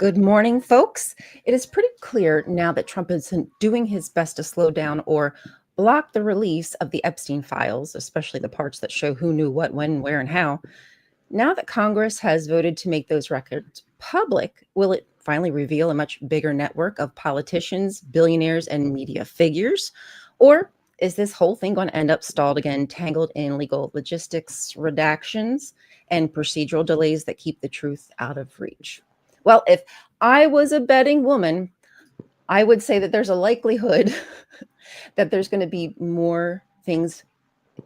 Good morning, folks. It is pretty clear now that Trump isn't doing his best to slow down or block the release of the Epstein files, especially the parts that show who knew what, when, where, and how. Now that Congress has voted to make those records public, will it finally reveal a much bigger network of politicians, billionaires, and media figures? Or is this whole thing going to end up stalled again, tangled in legal logistics, redactions, and procedural delays that keep the truth out of reach? Well, if I was a betting woman, I would say that there's a likelihood that there's going to be more things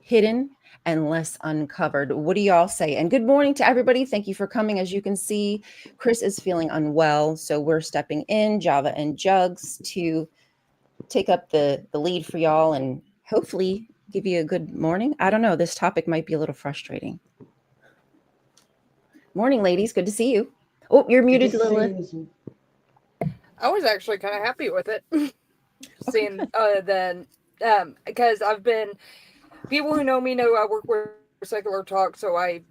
hidden and less uncovered. What do y'all say? And good morning to everybody. Thank you for coming. As you can see, Chris is feeling unwell, so we're stepping in, Java and Jugs, to take up the lead for y'all and hopefully give you a good morning. I don't know. This topic might be a little frustrating. Morning, ladies. Good to see you. Oh, you're muted, Lilith. I was actually kind of happy with it, seeing because I've been people who know me know I work with Secular Talk, so I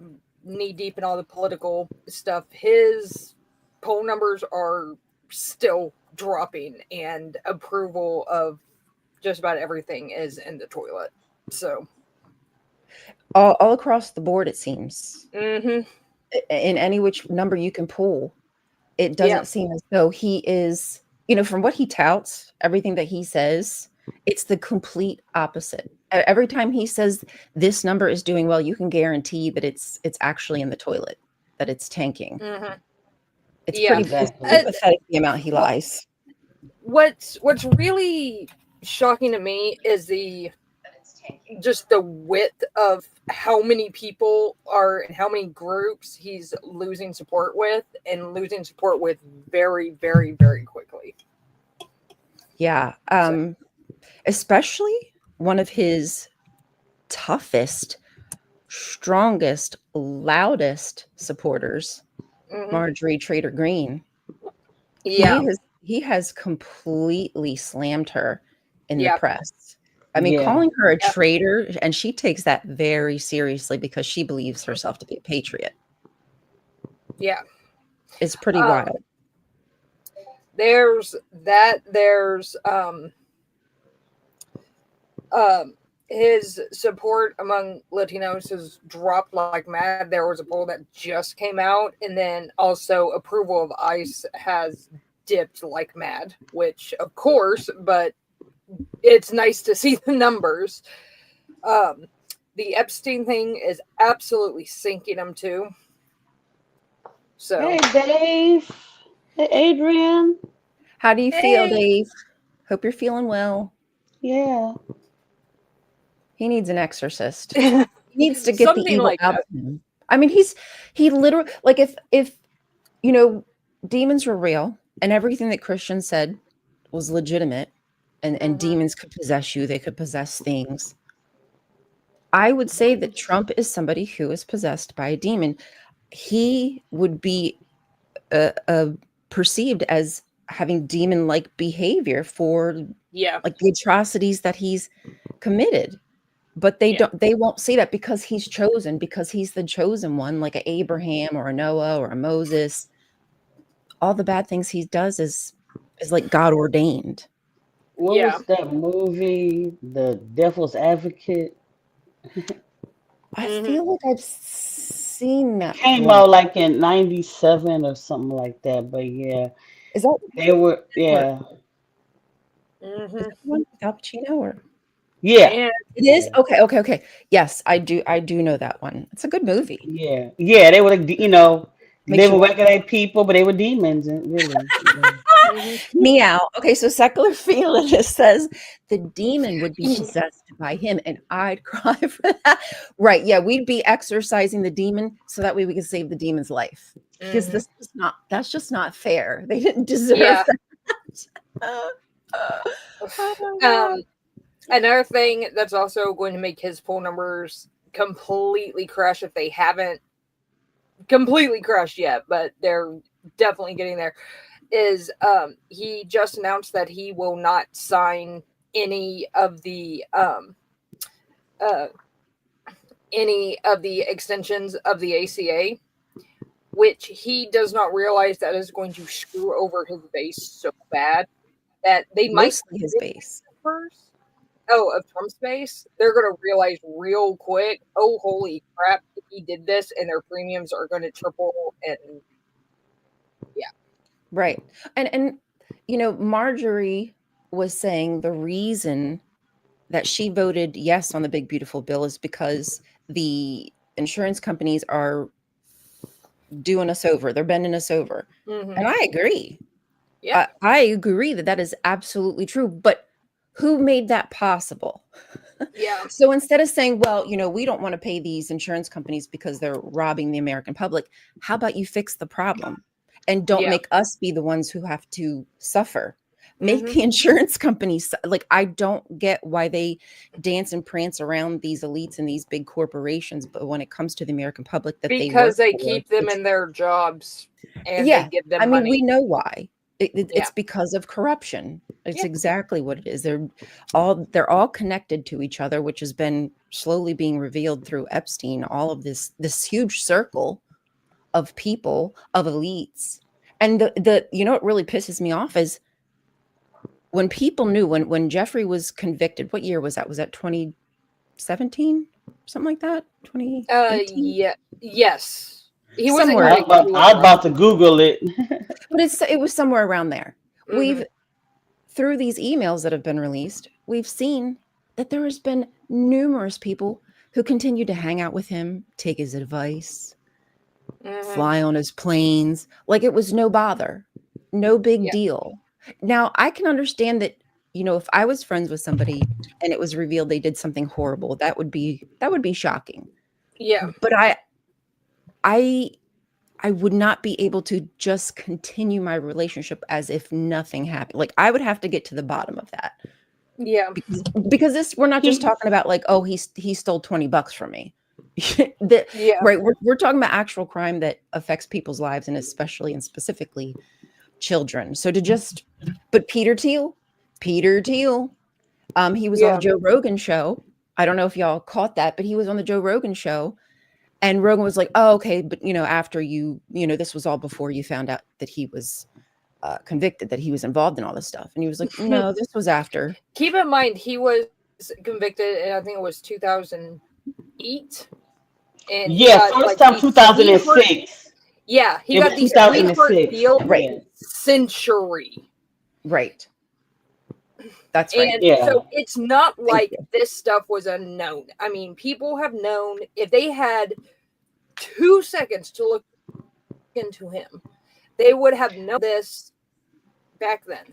knee deep in all the political stuff. His poll numbers are still dropping, and approval of just about everything is in the toilet. So all across the board, it seems. Mm-hmm. In any which number you can pull, it doesn't seem as though he is, from what he touts, everything that he says, it's the complete opposite. Every time he says this number is doing well, you can guarantee that it's actually in the toilet, that it's tanking. Mm-hmm. It's pretty pathetic the amount he lies. What's really shocking to me is just the width of how many people are and how many groups he's losing support with, and losing support with very, very, very quickly. Yeah. Especially one of his toughest, strongest, loudest supporters, Marjorie Trader Green. Yeah. He has completely slammed her in the press. I mean, calling her a traitor, and she takes that very seriously because she believes herself to be a patriot. Yeah. It's pretty wild. There's his support among Latinos has dropped like mad. There was a poll that just came out, and then also approval of ICE has dipped like mad, which of course, but it's nice to see the numbers. The Epstein thing is absolutely sinking him too. So, hey Dave, hey Adrian, how do you feel, Dave? Hope you're feeling well. Yeah, he needs an exorcist. He needs to get the evil like out of him. I mean, he literally, like, if demons were real and everything that Christians said was legitimate, and demons could possess you, they could possess things, I would say that Trump is somebody who is possessed by a demon. He would be perceived as having demon-like behavior for like the atrocities that he's committed. But they won't say that because he's chosen, because he's the chosen one, like an Abraham or a Noah or a Moses. All the bad things he does is like God ordained. What was that movie, The Devil's Advocate? I feel like I've seen that. Came out like in '97 or something like that. But yeah, is that they were Is that one with Al Pacino or? Yeah, it is. Okay. Yes, I do know that one. It's a good movie. Yeah. They were like, they were regular people, but they were demons, and really. Meow. Okay, so secular feeling says the demon would be possessed by him, and I'd cry for that. Right? Yeah, we'd be exorcising the demon so that way we could save the demon's life. Because that's just not fair. They didn't deserve that. Another thing that's also going to make his poll numbers completely crash, if they haven't completely crashed yet, but they're definitely getting there, is he just announced that he will not sign any of the extensions of the ACA, which he does not realize that is going to screw over his base so bad that they might Mostly his base. first. Oh, of Trump's base, they're going to realize real quick, oh, holy crap, he did this, and their premiums are going to triple. And yeah. Right. And Marjorie was saying the reason that she voted yes on the big beautiful bill is because the insurance companies are doing us over. They're bending us over. Mm-hmm. And I agree. Yeah. I agree that is absolutely true. But who made that possible? Yeah. So instead of saying, well, we don't want to pay these insurance companies because they're robbing the American public, how about you fix the problem and don't make us be the ones who have to suffer? Make the insurance companies, like, I don't get why they dance and prance around these elites and these big corporations, but when it comes to the American public, that because they keep them in their jobs and they give them money. we know why. It's because of corruption. It's exactly what it is. They're all connected to each other, which has been slowly being revealed through Epstein. All of this huge circle of people, of elites, and what really pisses me off is when people knew when Jeffrey was convicted. What year was that? Was that 2017, something like that? 2018? Yes. He was somewhere. I was about to Google it. But it was somewhere around there. Mm-hmm. Through these emails that have been released, we've seen that there has been numerous people who continue to hang out with him, take his advice, fly on his planes, like it was no bother, no big deal. Now, I can understand that, if I was friends with somebody and it was revealed they did something horrible, that would be shocking. Yeah. But I would not be able to just continue my relationship as if nothing happened. Like, I would have to get to the bottom of that. Yeah. Because we're not just talking about like, oh, he stole $20 from me. Right. We're talking about actual crime that affects people's lives, and especially and specifically children. So but Peter Thiel, he was on the Joe Rogan show. I don't know if y'all caught that, but he was on the Joe Rogan show. And Rogan was like, oh, okay. But, after this was all before you found out that he was convicted, that he was involved in all this stuff. And he was like, no, this was after. Keep in mind, he was convicted, and I think it was 2008. And first time 2006. He got the 2006. Right. Century. Right. That's right. And so it's not like this stuff was unknown. I mean, people have known, if they had 2 seconds to look into him, they would have known this back then.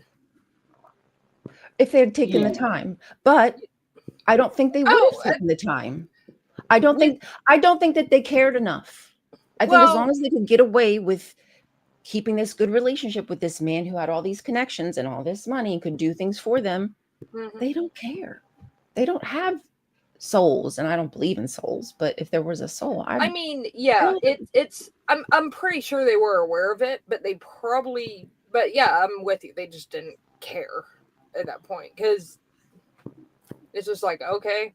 If they had taken the time. But I don't think they would have taken the time. I don't think that they cared enough. I think as long as they could get away with keeping this good relationship with this man who had all these connections and all this money and could do things for them, they don't care. They don't have souls, and I don't believe in souls. But if there was a soul, I'm pretty sure they were aware of it, but they probably. But yeah, I'm with you. They just didn't care at that point because it's just like, okay.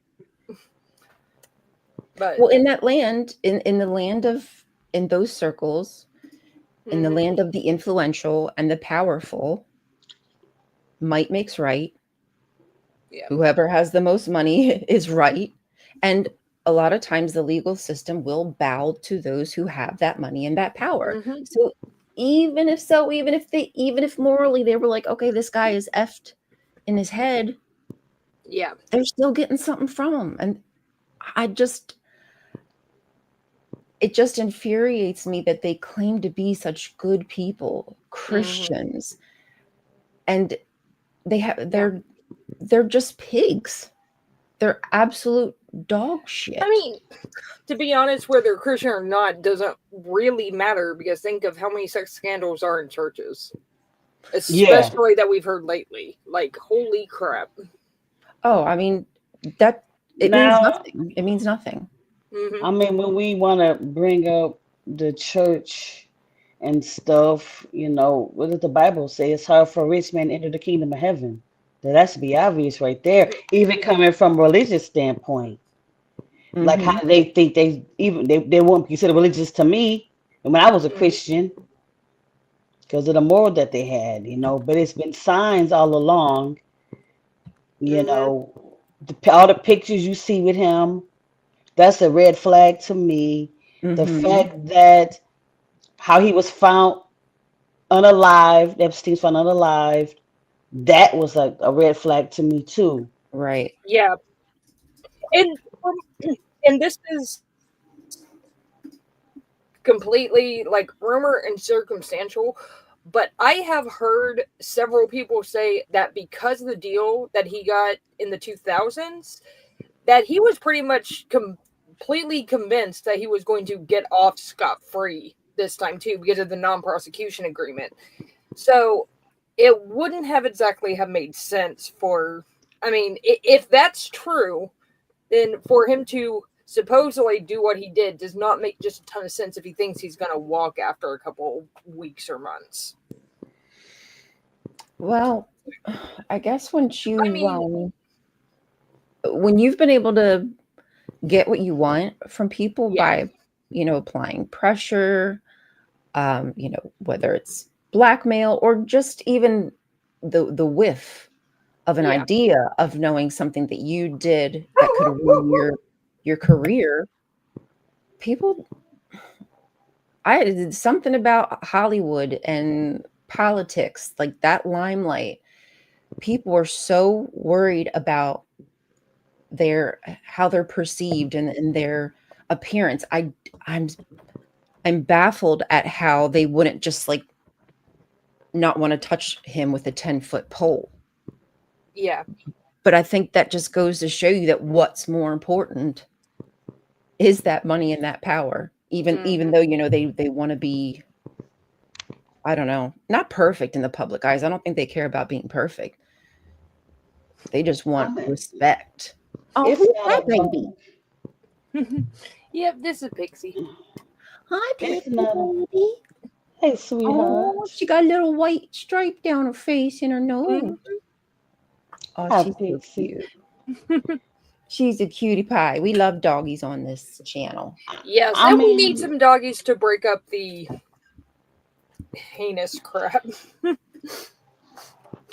But in that land, in the land of, in those circles, in the land of the influential and the powerful, might makes right. Yeah. Whoever has the most money is right. And a lot of times the legal system will bow to those who have that money and that power. So even if morally they were like, okay, this guy is effed in his head, they're still getting something from him. And it just infuriates me that they claim to be such good people, Christians, and they're just pigs. They're absolute dog shit. I mean, to be honest, whether Christian or not doesn't really matter, because think of how many sex scandals are in churches, especially that we've heard lately. Like, holy crap! Oh, I mean, means nothing. It means nothing. I mean, when we want to bring up the church and stuff, what does the Bible say? It's hard for a rich man to enter the kingdom of heaven. That should be obvious right there, even coming from a religious standpoint. Like how they think they won't consider religious to me, And when I was a Mm-hmm. Christian, because of the moral that they had, but it's been signs all along, you Mm-hmm. know, all the pictures you see with him, that's a red flag to me. The Mm-hmm. fact that how he was found unalive, Epstein's found unalive, that was a red flag to me too. Right. Yeah, and and this is completely like rumor and circumstantial, but I have heard several people say that because of the deal that he got in the 2000s, that he was pretty much completely convinced that he was going to get off scot free this time too because of the non-prosecution agreement. So it wouldn't have exactly have made sense for, I mean, if that's true, then for him to supposedly do what he did does not make just a ton of sense if he thinks he's going to walk after a couple weeks or months. Well, I guess I mean, when you've been able to get what you want from people yeah, by, applying pressure, whether it's blackmail or just even the whiff of an yeah. idea of knowing something that you did that could ruin your career, people I did something about Hollywood and politics, like that limelight. People are so worried about their how they're perceived and their appearance. I'm I'm baffled at how they wouldn't just like not want to touch him with a 10-foot pole. Yeah. But I think that just goes to show you that what's more important is that money and that power. Even Hmm. though they want to be, I don't know, not perfect in the public eyes. I don't think they care about being perfect. They just I want mean, respect. Oh, it's who's not that baby? about Yep, this is Pixie. Hi, it's Pixie not a baby. hey Oh, sweetheart. she got a little white stripe down her face and her nose. Hmm. Oh, Hi she's so Pixie. cute. She's a cutie pie. We love doggies on this channel. Yes, I and we need mean, some doggies to break up the heinous crap.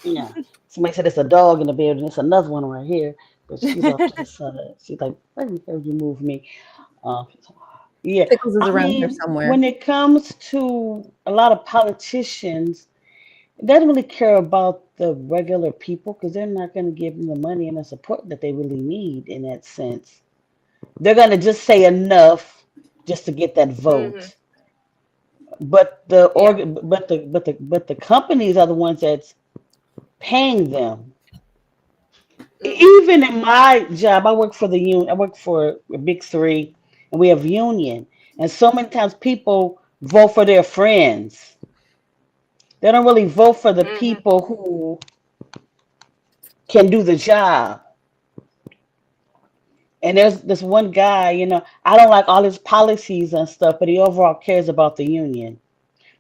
yeah. Somebody said it's a dog in the bed, and it's another one right here, but she's off to the side. She's like, let me have you move me. Uh, yeah. Pickles is I around here mean, somewhere. when it comes to a lot of politicians, they don't really care about the regular people because they're not going to give them the money and the support that they really need in that sense. They're going to just say enough just to get that Hmm. vote. But the Yeah. org, but the companies are the ones that's paying them. Hmm. Even in my job, I work for the union. I work for a big three, and we have union. And so many times people vote for their friends. They don't really vote for the Hmm. people who can do the job. And there's this one guy, I don't like all his policies and stuff, but he overall cares about the union.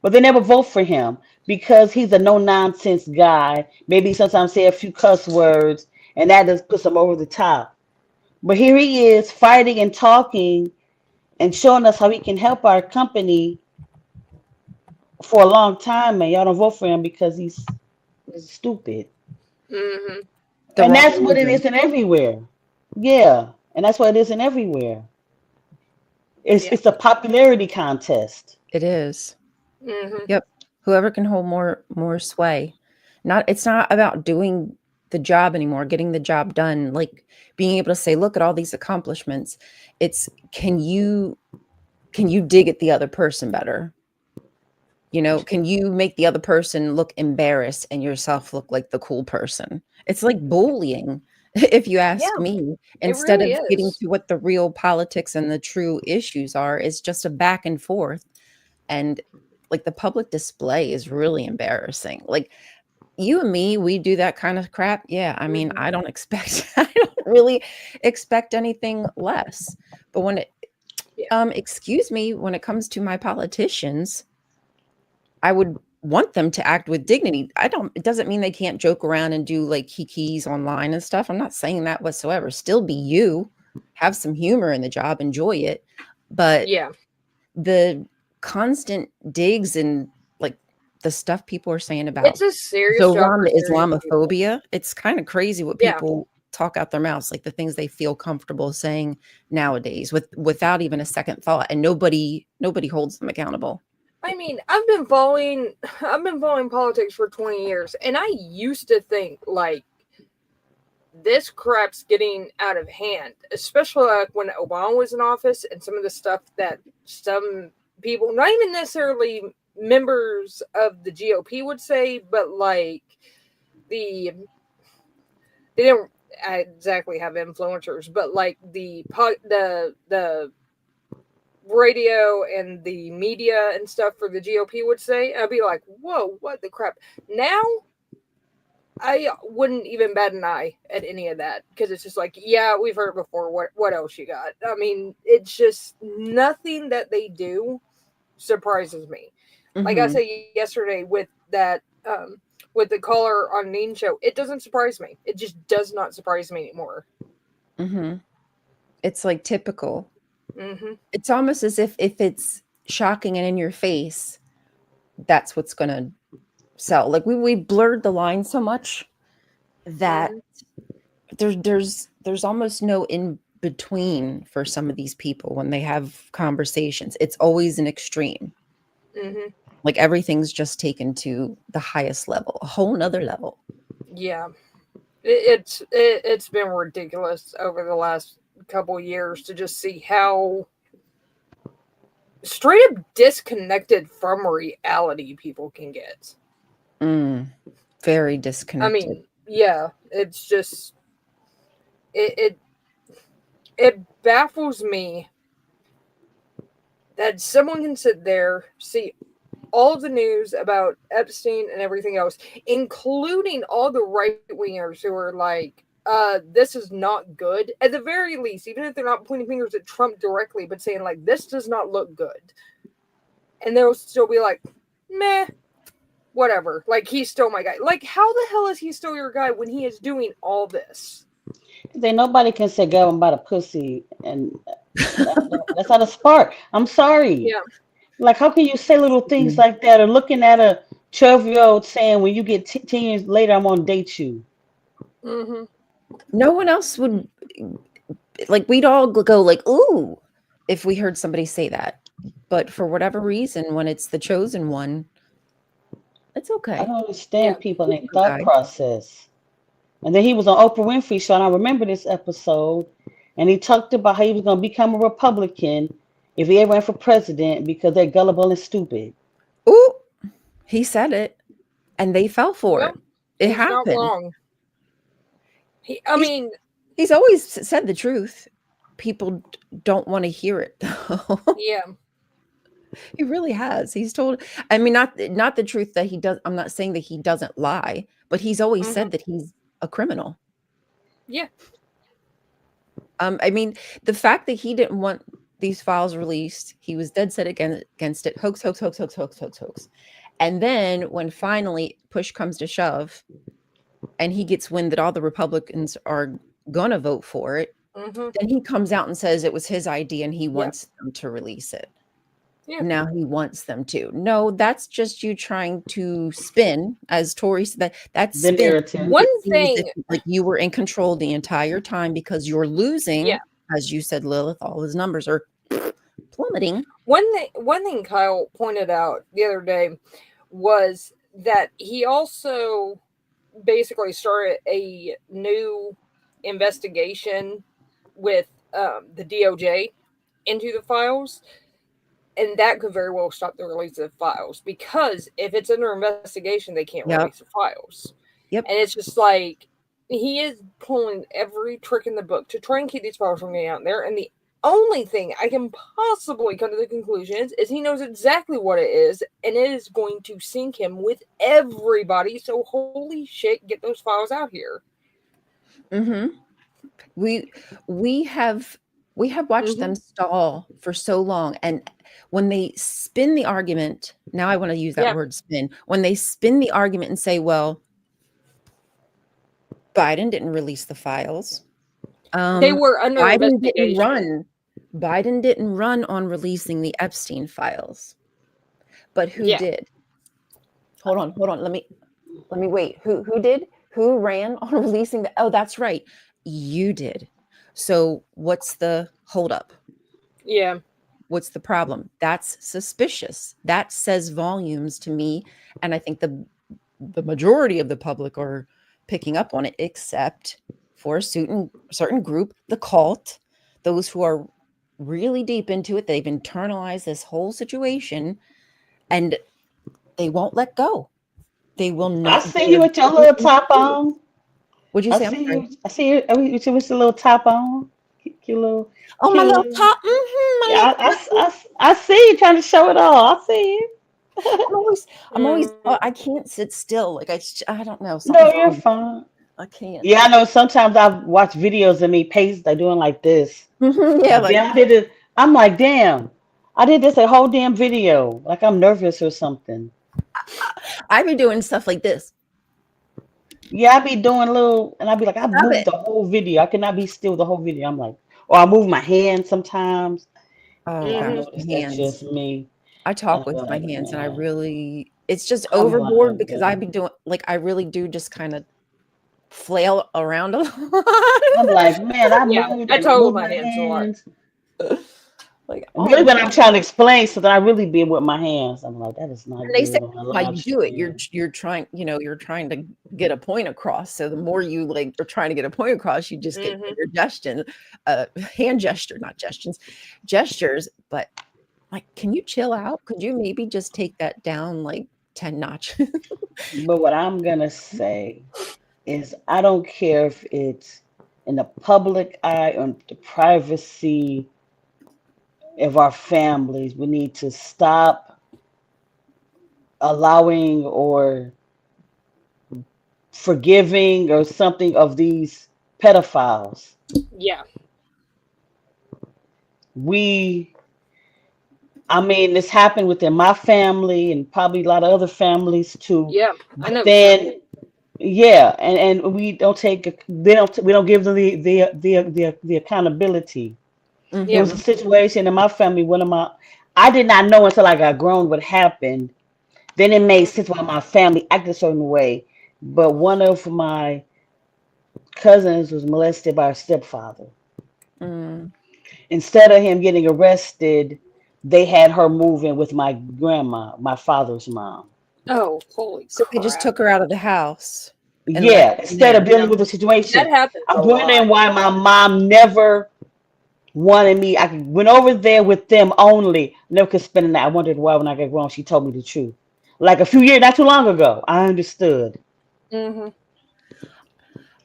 But they never vote for him because he's a no nonsense guy. Maybe sometimes say a few cuss words, and that just puts him over the top. But here he is fighting and talking and showing us how he can help our company for a long time, and y'all don't vote for him because he's stupid. Hmm. The And wrong that's what it reason. is in everywhere. Yeah, and that's what it is in everywhere. It's Yeah. it's a popularity contest. It is. Hmm. Yep. Whoever can hold more sway. It's not about doing the job anymore, getting the job done, like being able to say, look at all these accomplishments. It's can you dig at the other person better? Can you make the other person look embarrassed and yourself look like the cool person? It's like bullying, if you ask Yeah, me. it Instead really of getting is. to what the real politics and the true issues are, it's just a back and forth. And like the public display is really embarrassing. Like you and me, we do that kind of crap. Yeah, I mean, Hmm. I don't expect I don't really expect anything less. But Yeah. excuse me, when it comes to my politicians, I would want them to act with dignity. It doesn't mean they can't joke around and do like kikis online and stuff. I'm not saying that whatsoever. Still be you, have some humor in the job, enjoy it. But Yeah. the constant digs and like the stuff people are saying about It's a serious job Zoran, for the serious people. Islamophobia. It's kind of crazy what Yeah. people talk out their mouths, like the things they feel comfortable saying nowadays without even a second thought, and nobody holds them accountable. I mean, I've been following politics for 20 years, and I used to think like this crap's getting out of hand, especially like when Obama was in office and some of the stuff that some people, not even necessarily members of the GOP would say, but like they didn't exactly have influencers, but like the radio and the media and stuff for the GOP would say, I'd be like, whoa, what the crap? Now I wouldn't even bat an eye at any of that because it's just like, yeah, we've heard it before. What else you got? I mean, it's just nothing that they do surprises me. Like I said yesterday with that, with the caller on Neen show, it doesn't surprise me. It just does not surprise me anymore. It's like typical. Mm-hmm. It's almost as if it's shocking and in your face, that's what's going to sell. Like we blurred the line so much that there's almost no in between for some of these people when they have conversations. It's always an extreme. Like everything's just taken to the highest level, a whole nother level. Yeah, it's been ridiculous over the last couple years to just see how straight up disconnected from reality people can get. Very disconnected. I mean, yeah, it's just it baffles me that someone can sit there, see all of the news about Epstein and everything else, including all the right wingers who are like, this is not good. At the very least, even if they're not pointing fingers at Trump directly, but saying like, this does not look good. And they'll still be like, meh, whatever. Like, he's still my guy. Like, how the hell is he still your guy when he is doing all this? Then nobody can say grab him by the pussy, and that's not a spark. I'm sorry. Yeah. Like, how can you say little things like that, or looking at a 12-year-old saying, when you get 10 years later, I'm going to date you? No one else would, like, we'd all go like, ooh, if we heard somebody say that. But for whatever reason, when it's the chosen one, it's okay. I don't understand people in their thought process. And then he was on Oprah Winfrey show, and I remember this episode, and he talked about how he was going to become a Republican if he ever ran for president because they're gullible and stupid. Ooh, he said it, and they fell for it. It happened. Not wrong. He's always said the truth. People don't want to hear it, though. Yeah. He really has. He's told, I mean, not the truth that he does. I'm not saying that he doesn't lie, but he's always said that he's a criminal. Yeah. I mean, the fact that he didn't want these files released, he was dead set against it. Hoax. And then when finally push comes to shove and he gets wind that all the Republicans are going to vote for it, then he comes out and says it was his idea and he wants them to release it. Yeah. Now he wants them to. No, that's just you trying to spin, as Tori said. That's the narrative. One thing, like you were in control the entire time because you're losing. Yeah. As you said, Lilith, all his numbers are plummeting. One thing Kyle pointed out the other day was that he also basically started a new investigation with the DOJ into the files. And that could very well stop the release of the files because if it's under investigation, they can't release the files. Yep. And it's just like he is pulling every trick in the book to try and keep these files from getting out there. And the only thing I can possibly come to the conclusion is he knows exactly what it is, and it is going to sink him with everybody. So holy shit, get those files out here. We have watched them stall for so long, and when they spin the argument, now I want to use that word spin, when they spin the argument and say, well, Biden didn't release the files. They were under investigation. Biden didn't run on releasing the Epstein files. but who Yeah. did? Hold on. Let me wait. Who did? Who ran on releasing the? Oh, that's right. You did. So what's the holdup? Yeah. What's the problem? That's suspicious. That says volumes to me, and I think the majority of the public are picking up on it, except for a certain group, the cult, those who are really deep into it. They've internalized this whole situation, and they won't let go. They will I not. see you with your little top on. What'd you I say? I'm see sorry. you. I see you. With your little top on. Cute little, Oh, my cute little little. top. My little Yeah, top. I see you trying to show it all. I see you. I'm always. Mhm. I can't sit still. Like I don't know. No, Something's you're wrong. fine. I can't. Yeah, I know. Sometimes I watch videos of me pace like doing like this. Yeah, Like, like damn, I did it. I'm like, damn, I did this a whole damn video. Like I'm nervous or something. I be doing stuff like this. Yeah, I be doing a little, and I be like, I Stop moved it. the whole video. I cannot be still the whole video. I'm like, or I move my hand sometimes. Oh I gosh, Mhm. notice that's hands. just me, I and talk I'm with my like, hands, and I man, really, it's just come overboard on, because I man. be doing like I really do just kind of flail around a lot. I'm like, man, I Yeah. moved I and total moved my my hands a lot. hands. Like, oh Really, man. when I'm trying to explain something, I really be with my hands. I'm like, that is not And they say good on a why live you do it. stream. You're trying, you're trying to get a point across. So the more you like are trying to get a point across, you just get Mhm. your gesture, hand gesture, not gestures. But like, can you chill out? Could you maybe just take that down like 10 notches? But what I'm gonna say is, I don't care if it's in the public eye or the privacy of our families. We need to stop allowing or forgiving or something of these pedophiles. Yeah. We, I mean, this happened within my family and probably a lot of other families too. Yeah. I But know some. then, yeah, and we don't take, we don't give them the accountability. It Yeah. was Hmm. a situation in my family. I did not know until I got grown what happened. Then it made Mhm. sense why my family acted a certain way. But one of my cousins was molested by her stepfather. Mm. Instead of him getting arrested, they had her move in with my grandma, my father's mom. Oh, holy So they just crap. took her out of the house and left Yeah, them instead of there. dealing Yeah. with the That situation. happens I'm a lot. wondering why my mom never wanted me. I went over there with them only. Never could spend the night. I wondered why when I got grown, she told me the truth. Like a few years, not too long ago, I understood. Mhm.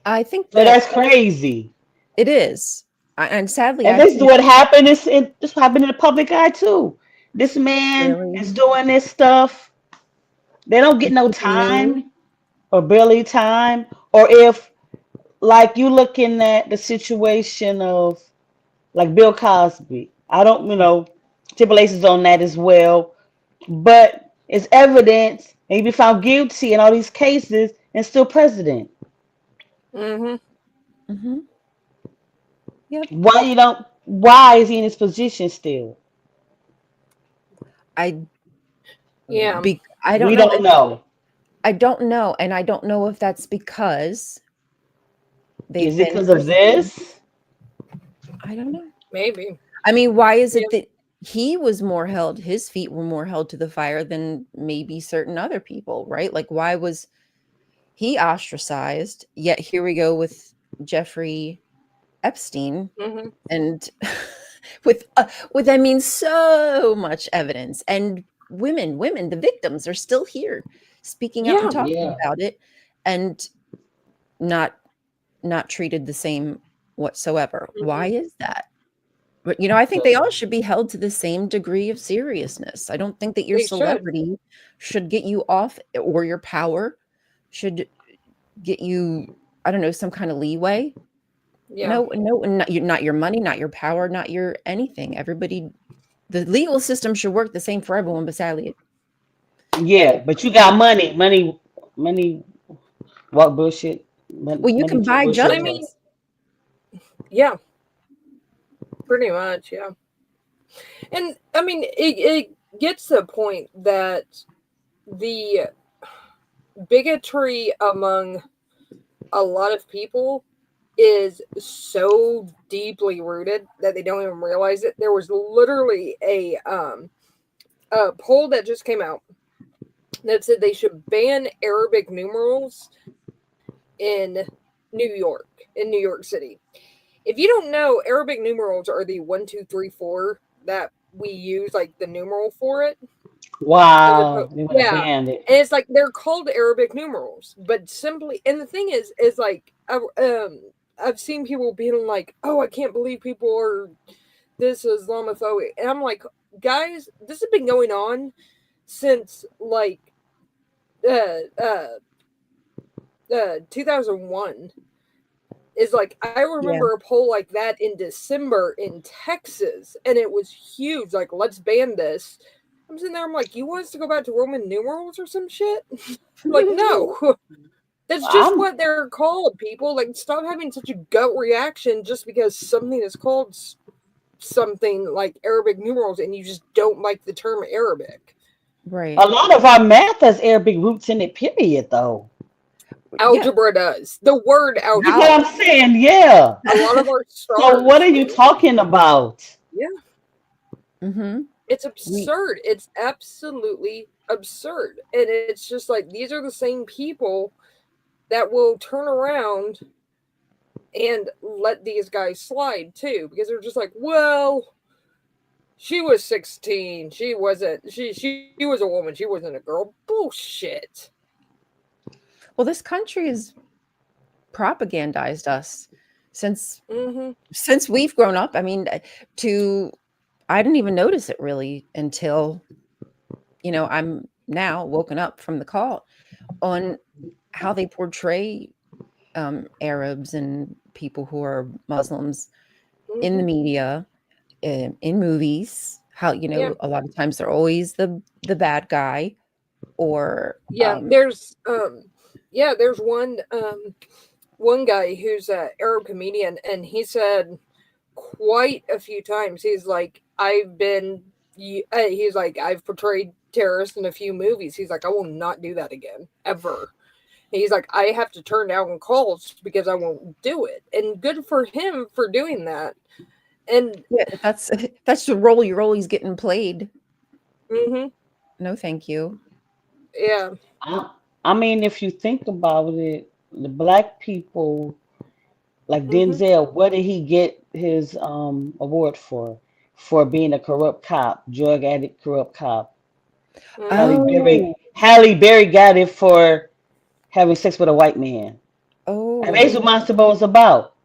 I think So that that's crazy. it is. And sadly, And I've this is seen what happened. This happened in the public eye too. This man really is doing this stuff. They don't get no people knew. time or barely time. Or if, like, you looking at the situation of like Bill Cosby. I don't, stipulations on that as well. But it's evidence and he be found guilty in all these cases and still president. Mhm. Hmm. Yep. Why is he in his position still? I Yeah. I don't We know. don't know. I don't know, and I don't know if that's because they've Is it been because of perceived. this? I don't know. Maybe. I mean, why is Yeah. it that he was more held, his feet were more held to the fire than maybe certain other people, right? Like, why was he ostracized? Yet here we go with Jeffrey Epstein, Mhm. and with I mean, so much evidence, and women, the victims are still here, speaking out and Yeah. talking Yeah. about it, and not not treated the same whatsoever. Why Mhm. is that? But, I think they all should be held to the same degree of seriousness. I don't think that your They should. celebrity should get you off, or your power should get you, I don't know, some kind of leeway. Yeah. No, no, not your money, not your power, not your anything. Everybody, the legal system should work the same for everyone, but sadly, Yeah, but you got money. Money, what bullshit? well, you Money can talk buy I bullshit. mean, judges. yeah, pretty much. Yeah. And I mean, gets to the point that the bigotry among a lot of people is so deeply rooted that they don't even realize it. There was literally a poll that just came out that said they should ban Arabic numerals in New York City. If you don't know, Arabic numerals are the 1, 2, 3, 4 that we use, like the numeral for it. Wow, they want to Yeah, ban it. and it's like they're called Arabic numerals, but simply, and the thing is like I've seen people being like, "Oh, I can't believe people are this Islamophobic," and I'm like, guys, this has been going on since like uh uh 2001. Is like I Yeah. remember a poll like that in December in Texas, and it was huge. Like, let's ban this. I'm sitting there. I'm like, you want us to go back to Roman numerals or some shit? Like, no, that's just I'm what they're called. People like stop having such a gut reaction just because something is called something like Arabic numerals, and you just don't like the term Arabic. a Right. lot of our math has Arabic roots in it, period, though. Yeah. Algebra does the word You know algebra. what I'm saying? Yeah. A lot of our So what stars. are you talking about? Yeah, Mm-hmm. it's We absurd. It's absolutely absurd. And it's just like these are the same people that will turn around and let these guys slide too, because they're just like, well, she was 16. She wasn't. She was a woman. She wasn't a girl. Bullshit. well, this country has propagandized us since Mm-hmm. we've grown up. I mean, to I didn't even notice it really until I'm now woken up from the call on how they portray Arabs and people who are Muslims in Mm-hmm. the media, in movies. How Yeah. a lot of times they're always the bad guy, or Yeah. There's one guy who's a Arab comedian, and he said quite a few times. He's like, he's like, I've portrayed terrorists in a few movies. He's like, I will not do that again, ever. He's like, I have to turn down calls because I won't do it. And good for him for doing that. And yeah, that's the role you're always getting played. hmm No, thank you. yeah, I, I mean, if you think about it, the black people like hmm Denzel, what did he get his award for? For being a corrupt cop, drug addict, corrupt cop. hmm Oh, Halle Berry got it for having sex with a white man. And that's oh, what Monster Ball is about.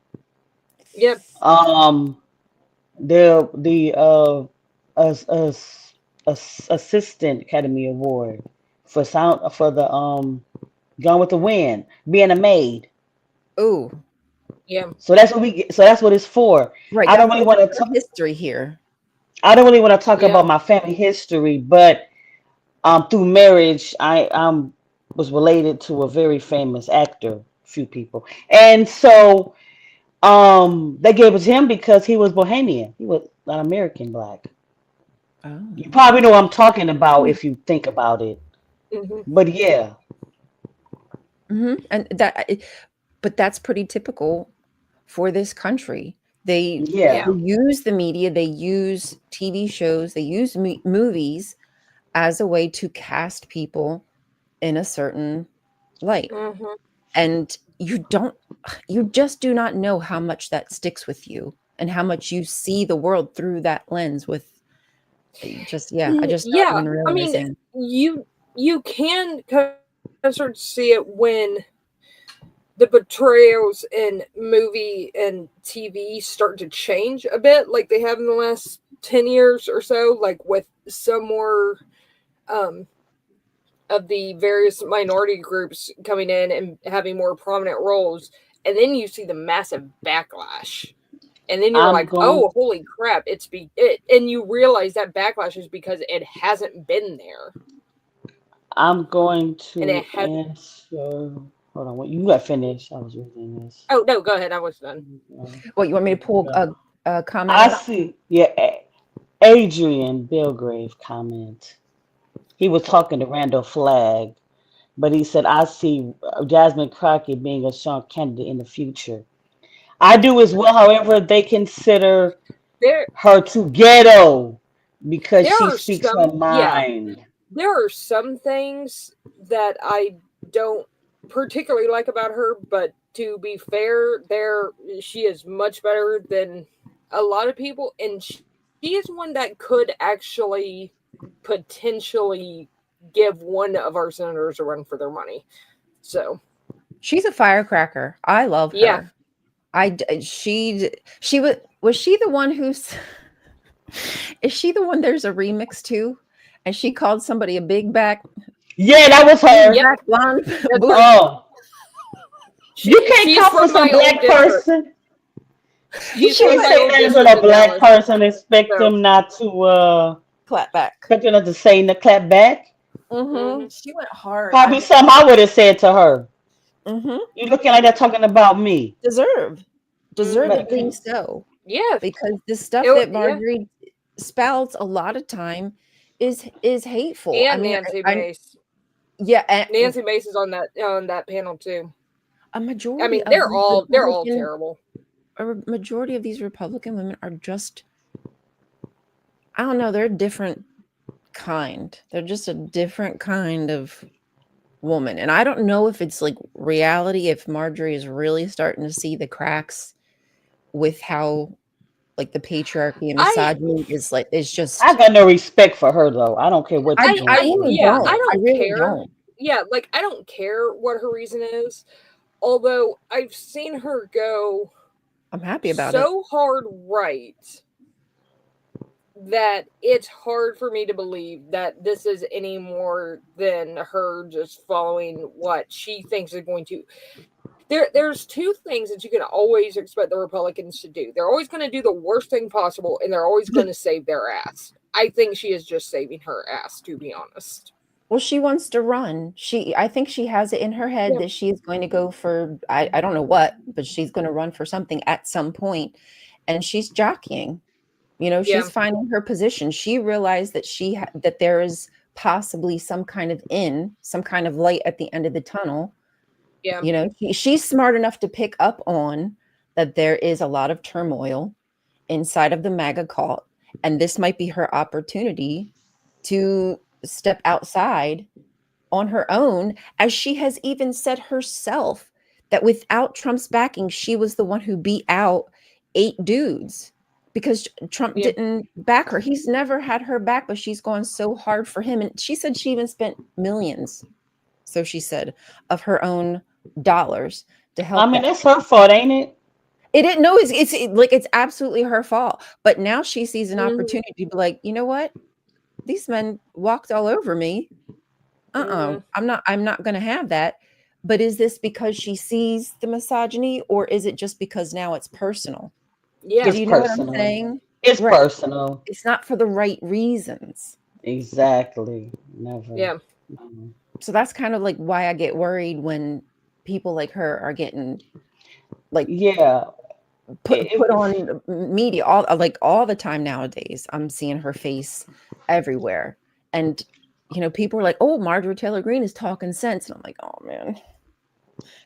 yep, Um, the as, assistant Academy Award for sound for the Gone with the Wind, being a maid. oh, yeah, So that's what we get. So that's what it's for. right. I don't That's really want to our history here. I don't really want to talk yeah, about my family history, but through marriage, I was related to a very famous actor, few people, and so they gave it to him because he was Bohemian. He was an American black. Oh. You probably know what I'm talking about if you think about it. hmm But yeah, And but that's pretty typical for this country. They yeah, yeah, use the media, they use TV shows, they use movies as a way to cast people in a certain light. hmm And you just do not know how much that sticks with you and how much you see the world through that lens with just yeah, I just not yeah. even I mean, realizing. you can kind of start to see it when the portrayals in movie and TV start to change a bit, like they have in the last 10 years or so, like with some more um, of the various minority groups coming in and having more prominent roles, and then you see the massive backlash. And then you're I'm like, going. "Oh, holy crap! And you realize that backlash is because it hasn't been there, I'm going and it to has." answer. Hold on, what you got finished? I was reading this. Oh no, go ahead. I was done. What, you want me to pull Uh, a comment I up? see. Yeah, Adrian Belgrave comment. He was talking to Randall Flagg, but he said, I see Jasmine Crockett being a strong candidate in the future. I do as well. However, they consider There, her too ghetto because there she are speaks her some, yeah, mind. there are some things that I don't particularly like about her, but to be fair, she is much better than a lot of people, and she is one that could actually potentially give one of our senators a run for their money. So She's a firecracker. I love yeah, her. She was she the one who's is she the one there's a remix to? And she called somebody a Yeah, that was big her. yep, back blonde that's booty. her. Oh, you can't She's come for from some my old black district. person. You She's She from can't was my sit old there with district a in black Dallas. person and expect So them not to clap back. expect them not to say in the clap back. mhm. She went hard. Probably something I would have said to her. Mhm. You looking like that talking about me. Deserve. Mhm. Deservedly so. Yeah. Because the stuff It, that yeah. Marjorie spouts a lot of time is hateful. I And mean, Nancy I Mace. yeah, Nancy Mace is on that panel too. a I majority mean, of these they're all Republican terrible. a majority of these Republican women are just I don't know, they're a different kind. They're just a different kind of woman. And I don't know if it's like reality, if Marjorie is really starting to see the cracks with how like the patriarchy and I misogyny is I just got no respect for her though. I don't care what you're doing I for really her. yeah, I don't. I don't really care. don't. Yeah, like I don't care what her reason is. Although I've seen her go I'm happy about it. so hard right that it's hard for me to believe that this is any more than her just following what she thinks is going to. There's two things that you can always expect the Republicans to do. They're always going to do the worst thing possible, and they're always going to save their ass. I think she is just saving her ass, to be honest. Well, she wants to run. I think she has it in her head Yeah. that she's going to go for I don't know what, but she's going to run for something at some point, and she's jockeying. You know, Yeah. she's finding her position. She realized that that there is possibly some kind of some kind of light at the end of the tunnel. Yeah. You know, she's smart enough to pick up on that there is a lot of turmoil inside of the MAGA cult, and this might be her opportunity to step outside on her own, as she has even said herself that without Trump's backing, she was the one who beat out 8 dudes because Trump Yeah. didn't back her. He's never had her back, but she's gone so hard for him. And she said she even spent millions, so she said, of her own dollars to I help mean, that. that's her fault, ain't it? It didn't know like it's absolutely her fault. But now she sees an Mhm. opportunity to be like, you know what? These men walked all over me. Mhm. I'm not going to have that. But is this because she sees the misogyny, or is it just because now it's personal? Yeah. Do It's you know what I'm personal. saying? It's Right. personal. It's not for the right reasons. Exactly. Never. Yeah. No. So that's kind of like why I get worried when people like her are getting like Yeah. put on media all the time nowadays. I'm seeing her face everywhere. And people are like, "Oh, Marjorie Taylor Greene is talking sense." And I'm like, "Oh man.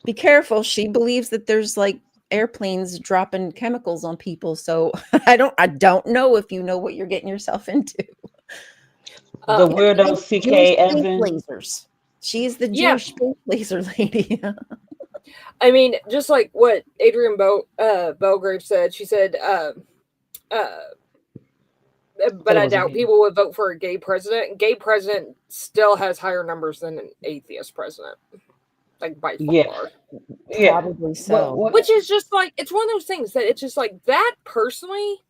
Be careful. She believes that there's like airplanes dropping chemicals on people. So I don't know if you know what you're getting yourself into. The Um. weirdo Jewish CK space Evan. lasers. She is the Yeah. Jewish space laser lady. I mean, just like what Adrian Belgrave said, she said, uh, but Say I was doubt again. people would vote for a gay president. Gay president still has higher numbers than an atheist president, like by Yeah. far. Yeah. Probably What? so. What? Which is just like it's one of those things that it's just like that personally.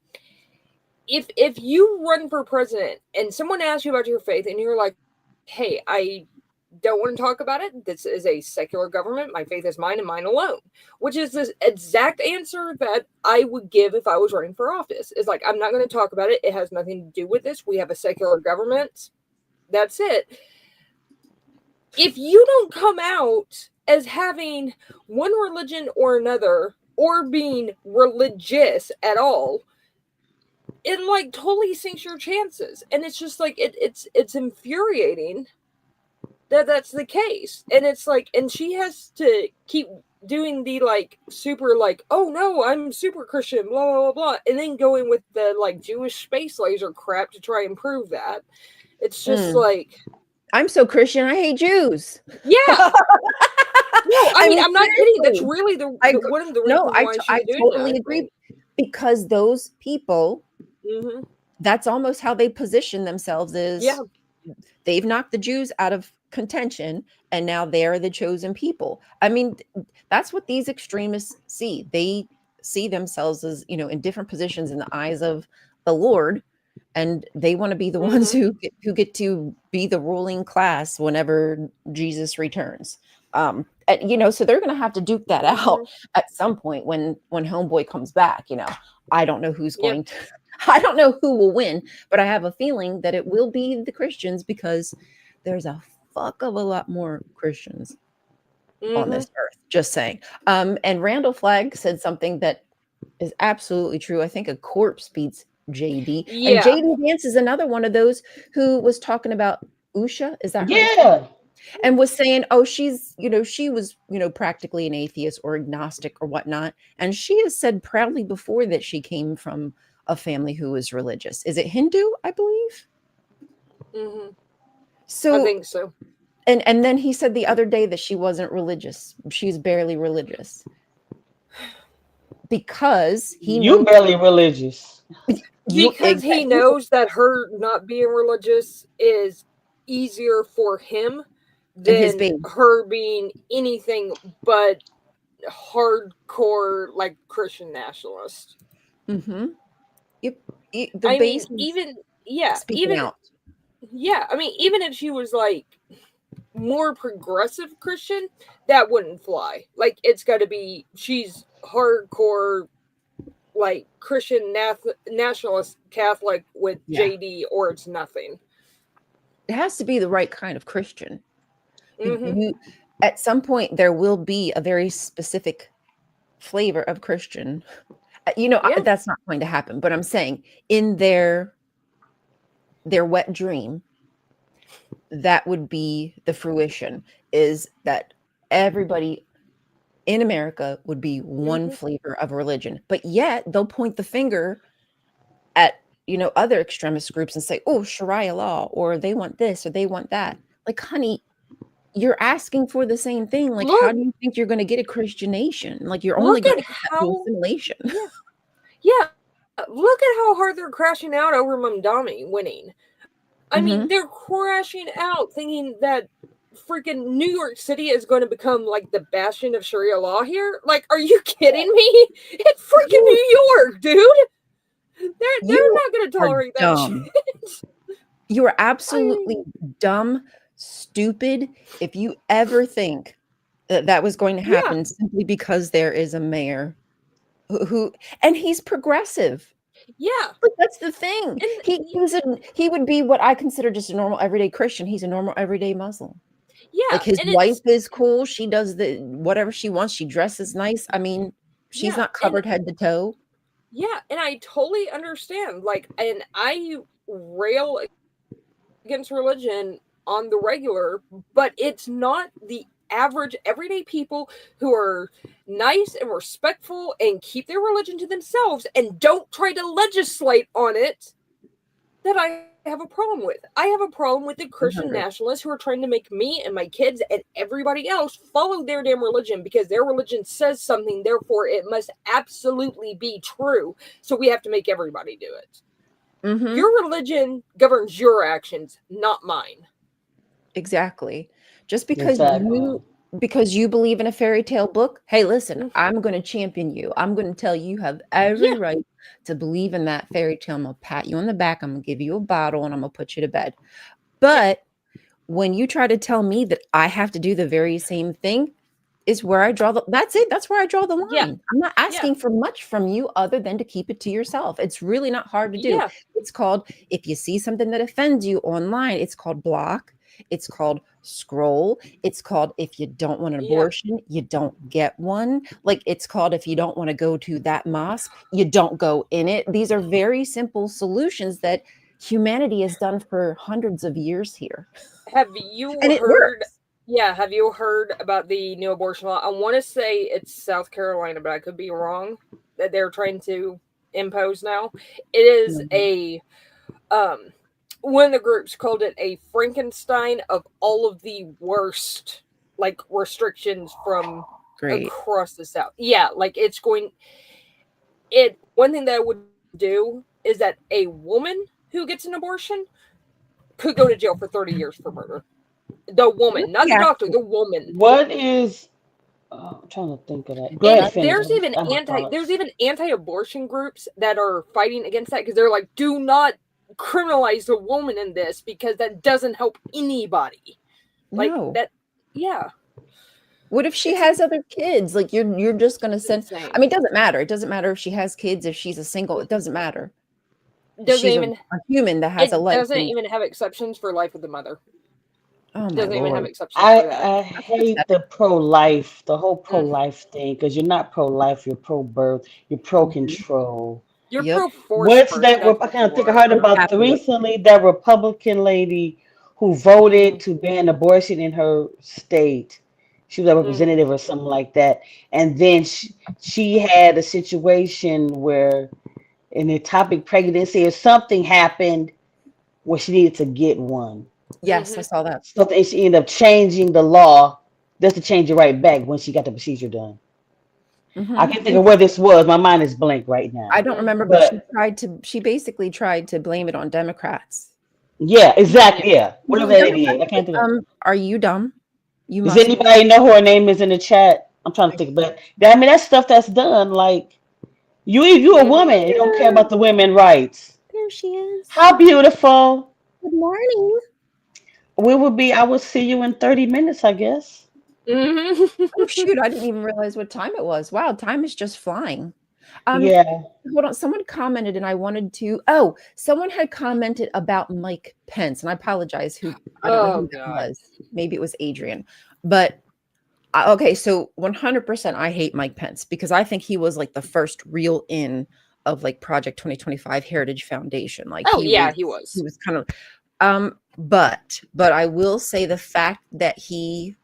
If you run for president and someone asks you about your faith and you're like, "Hey, I don't want to talk about it. This is a secular government. My faith is mine and mine alone," which is the exact answer that I would give if I was running for office. Is like, I'm not going to talk about it. It has nothing to do with this. We have a secular government. That's it. If you don't come out as having one religion or another or being religious at all, it like totally sinks your chances, and it's just like it's infuriating that that's the case. And it's like, and she has to keep doing the like super like, oh no, I'm super Christian, blah blah blah blah, and then going with the like Jewish space laser crap to try and prove that. It's just like, I'm so Christian, I hate Jews. yeah. No, I mean, I'm not kidding. That's seriously. really one of the reasons No, why she's I doing totally that. agree, because those people, Mm-hmm. that's almost how they position themselves, is Yeah. they've knocked the Jews out of contention and now they're the chosen people. I mean, that's what these extremists see. They see themselves as, you know, in different positions in the eyes of the Lord, and they want to be the ones who get to be the ruling class whenever Jesus returns. And, you know, so they're going to have to duke that out at some point when homeboy comes back. You know, I don't know who's going to, I don't know who will win, but I have a feeling that it will be the Christians, because there's a fuck of a lot more Christians on this earth. Just saying. And Randall Flagg said something that is absolutely true. I think a corpse beats JD. Yeah. And JD Vance is another one of those who was talking about Usha. Is that her? Yeah. And was saying, oh, she's, you know, she was, you know, practically an atheist or agnostic or whatnot. And she has said proudly before that she came from a family who was religious. Is it Hindu, I believe? So I think so. And then he said the other day that she wasn't religious. She's barely religious. Because you barely religious. Because he knows that her not being religious is easier for him than her being anything but hardcore like Christian nationalist. Mm-hmm. Yep. I mean, even out. Yeah, I mean, even if she was like more progressive Christian, that wouldn't fly. Like, it's got to be, she's hardcore like Christian nationalist Catholic with JD, or it's nothing. It has to be the right kind of Christian. At some point there will be a very specific flavor of Christian. You know, that's not going to happen, but I'm saying in their wet dream, that would be the fruition, is that everybody in America would be one flavor of religion, but yet they'll point the finger at, you know, other extremist groups and say, oh, Sharia law, or they want this or they want that. Like, honey, you're asking for the same thing. Like, how do you think you're going to get a Christian nation? Like, you're only going to get assimilation. Yeah. Look at how hard they're crashing out over Mamdani winning. I mean, they're crashing out thinking that freaking New York City is going to become like the bastion of Sharia law here. Like, are you kidding me? It's freaking New York, dude. They're not going to tolerate that shit. You are absolutely dumb, stupid, if you ever think that was going to happen simply because there is a mayor who and he's progressive. Yeah, but that's the thing. He would be what I consider just a normal everyday Christian. He's a normal everyday Muslim. Yeah, like his wife is cool. She does the whatever she wants. She dresses nice. I mean, she's not covered head to toe. Yeah, and I totally understand. Like, and I rail against religion on the regular, but it's not the average everyday people who are nice and respectful and keep their religion to themselves and don't try to legislate on it that I have a problem with. I have a problem with the Christian nationalists who are trying to make me and my kids and everybody else follow their damn religion because their religion says something, therefore it must absolutely be true. So we have to make everybody do it. Your religion governs your actions, not mine. Exactly. Just because you believe in a fairy tale book, hey, listen, I'm going to champion you. I'm going to tell you have every right to believe in that fairy tale. I'm going to pat you on the back. I'm going to give you a bottle and I'm going to put you to bed. But when you try to tell me that I have to do the very same thing, is where I draw that's it. That's where I draw the line. Yeah. I'm not asking for much from you other than to keep it to yourself. It's really not hard to do. It's called, if you see something that offends you online, it's called block. It's called scroll. It's called if you don't want an Yeah. abortion, you don't get one. Like it's called if you don't want to go to that mosque, you don't go in it. These are very simple solutions that humanity has done for hundreds of years here. Have you And it heard? works. Yeah, have you heard about the new abortion law? I want to say it's South Carolina, but I could be wrong. That they're trying to impose now. It is Mhm. a um one of the groups called it a Frankenstein of all of the worst like restrictions from Great. across the South. Yeah, like it's going it one thing that I would do is that a woman who gets an abortion could go to jail for 30 years for murder. The woman, not the Yeah. doctor, the woman. What is? I'm trying to think of that. Go ahead, And finish. I have my there's thoughts. even anti-abortion groups that are fighting against that because they're like, do not criminalize the woman in this because that doesn't help anybody. Like No. that, yeah, What if she it's has other kids? Like you're just gonna send. I insane. mean, it doesn't matter. It doesn't matter if she has kids, if she's a single. It doesn't matter. Doesn't She's even a human that has a it life. doesn't And even have exceptions for life of the mother. oh my Doesn't even have lord, exceptions I for that. I that's hate pathetic. the pro-life, the whole Mm. pro-life thing, because you're not pro-life, you're pro-birth, you're Mhm. pro-control. You're Yep. pro force What's birth. that? That's I what kind of you think I are. heard Or about capitalist. recently that Republican lady who voted Hmm. to ban abortion in her state. She was a Hmm. representative or something like that. And then she had a situation where in ectopic pregnancy or something happened where she needed to get one. Yes, I Hmm. saw that. So then she ended up changing the law just to change it right back when she got the procedure done. I Hmm. can't think of where this was. My mind is blank right I now. don't remember, Hmm. but she But tried to. She basically tried to blame it on Democrats. yeah, Yeah. exactly. Yeah, You whatever blame that lady Democrats? is. I can't think of. Are you dumb? You Does must be. anybody know who her name is in the chat? I'm trying to think, but I mean that's stuff that's done. Like you a Hmm. woman, you don't care about the women rights. There she is. How beautiful. Good morning. We will be. I will see you in 30 minutes, I guess. Hmm. Oh shoot, I didn't even realize what time it was. Wow, time is just flying. Um, Yeah. hold on. Someone commented, and I wanted to. Oh, someone had commented about Mike Pence, and I apologize. Who I don't know Oh who that God. was. Maybe it was Adrian, but okay. So 100%, I hate Mike Pence because I think he was like the first real in of like Project 2025 Heritage Foundation. Like Oh he yeah, was, he he was. was kind of. But I will say the fact that he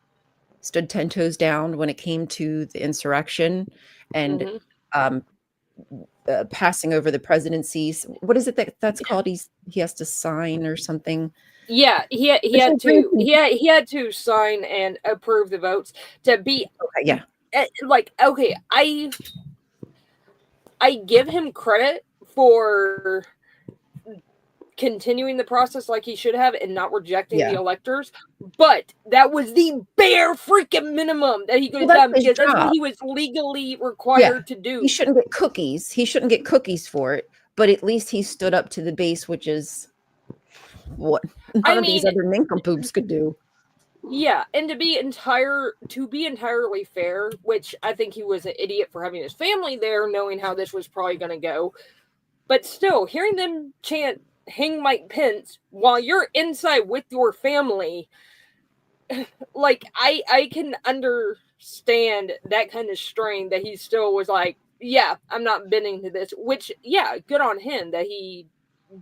stood 10 toes down when it came to the insurrection and Hmm. um, passing over the presidencies. What is it that's called? He has to sign or something. Yeah, he There's had no green to thing. he had to sign and approve the votes to be Okay, yeah, like okay. I give him credit for continuing the process like he should have and not rejecting the yeah. electors. But that was the bare freaking minimum that he could Well, have that's done his because that's what job. he was legally Yeah, required to he do. shouldn't get cookies. He shouldn't get cookies for it. But at least he stood up to the base, which is what none I of these mean, other nincompoops could do. yeah, and to be entirely fair, which I think he was an idiot for having his family there, knowing how this was probably going to go. But still, hearing them chant "Hang Mike Pence" while you're inside with your family, like I can understand that kind of strain that he still was like, yeah, I'm not bending to this. Which, yeah, good on him that he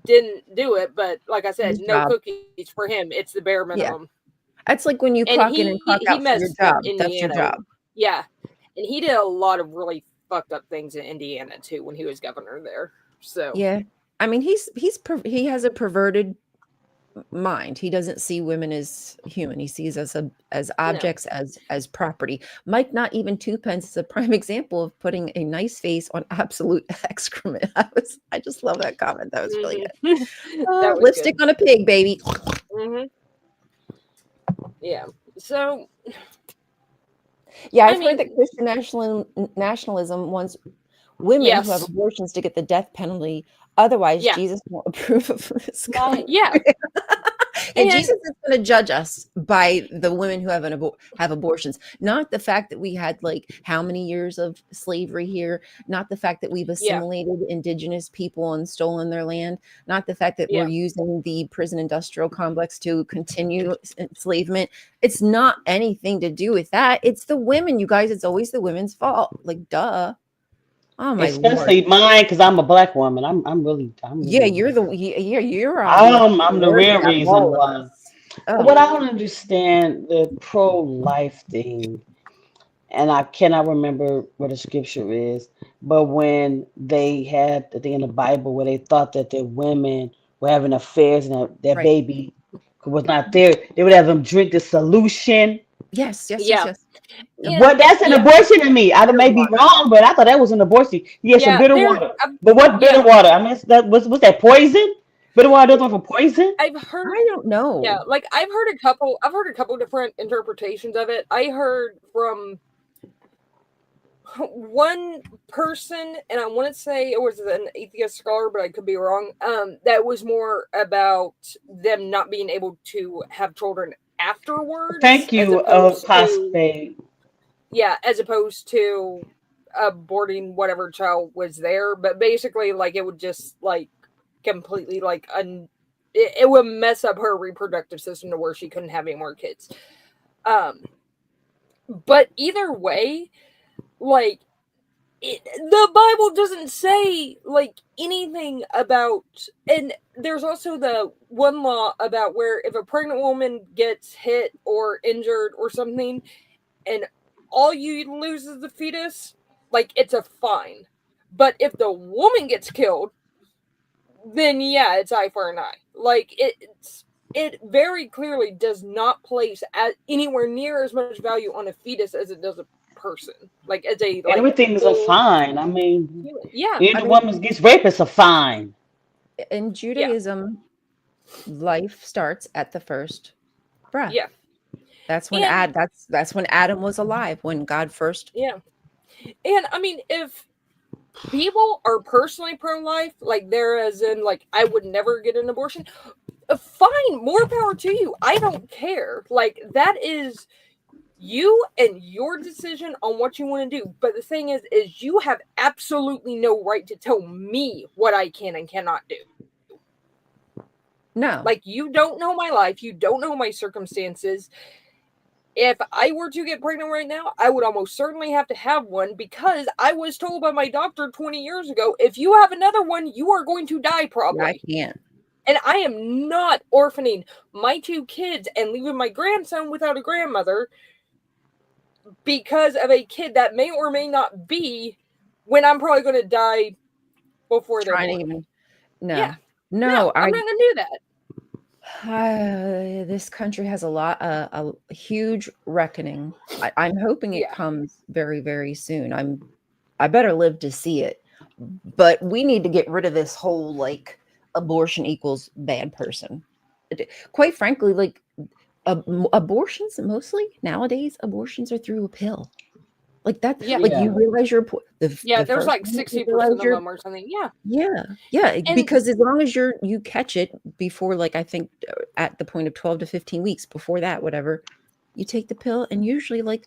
didn't do it. But like I said, His no job. cookies for him. It's the bare Yeah, minimum. that's like when you And clock in and clock he out for your messed up job. That's your Indiana. job. Yeah, and he did a lot of really fucked up things in Indiana too when he was governor there. So Yeah. I mean, he has a perverted mind. He doesn't see women as human. He sees us as no. objects, as property. Mike, not even twopence, is a prime example of putting a nice face on absolute excrement. I just love that comment. That was really good. Hmm. That was Lipstick good. on a pig, baby. Hmm. Yeah. So Yeah, I I've heard mean, that Christian nationalism wants women who have yes, abortions to get the death penalty. Otherwise, yeah, Jesus won't approve of this My country. yeah. And And Jesus is going to judge us by the women who have abortions, not the fact that we had like how many years of slavery here, not the fact that we've yeah, assimilated indigenous people and stolen their land, not the fact that we're yeah, using the prison industrial complex to continue enslavement. It's not anything to do with that. It's the women, you guys. It's always the women's fault. Like, duh. Oh my lord. Especially mine, because I'm a black woman. I'm Yeah, really, you're you're obviously I'm the worse real out of reason all of why. us. Oh, What I don't understand the pro-life thing, and I cannot remember what the scripture is, but when they had the thing in the Bible where they thought that the women were having affairs and that their right. baby was not there, they would have them drink the solution. Yes, yes, yes, yeah, yes. and What that's an yeah, abortion to me. I Bitter may be water. wrong, but I thought that was an abortion. Yeah, some yeah. bitter There, water. But what bitter yeah. water? I mean, that was that poison? Bitter water doesn't for poison? I've heard, I don't yeah, know. like I've heard a couple different interpretations of it. I heard from one person, and I want to say it was an atheist scholar, but I could be wrong. That was more about them not being able to have children afterwards, Thank you, to Cosplay. yeah, as opposed to aborting whatever child was there. But basically, like it would just like completely like it would mess up her reproductive system to where she couldn't have any more kids. Um, but either way, like the Bible doesn't say like anything about, and there's also the one law about where if a pregnant woman gets hit or injured or something, and all you lose is the fetus, like it's a fine. But if the woman gets killed, then yeah, it's eye for an eye. Like it very clearly does not place at anywhere near as much value on a fetus as it does a person. Like as a like Everything is a full fine. I mean, human. Yeah, any I mean, woman gets raped, it's a fine. in yeah, Judaism, life starts at the first breath. yeah, That's when and that's when Adam was alive, when God first. yeah, and I mean if people are personally pro-life, like they're as in like I would never get an abortion, fine, more power to you. I don't care. Like that is you and your decision on what you want to do. But the thing is you have absolutely no right to tell me what I can and cannot do. No. Like you don't know my life, you don't know my circumstances. If I were to get pregnant right now, I would almost certainly have to have one because I was told by my doctor 20 years ago, if you have another one, you are going to die Yeah, I probably. can't. And I am not orphaning my two kids and leaving my grandson without a grandmother because of a kid that may or may not be when I'm probably going to die before they're Trying to born. even no. Yeah. No, No, I'm not going to do that. This country has a huge reckoning. I'm hoping it Yeah. comes very, very soon. I better live to see it. But we need to get rid of this whole like abortion equals bad person. Quite frankly, like abortions mostly nowadays, abortions are through a pill. Like that, Yeah. like you Yeah. realize Yeah, the there's first like minute you 60% realize of you're them or something. Yeah. yeah, And because as long as you catch it before, like I think at the point of 12 to 15 weeks before that, whatever, you take the pill and usually like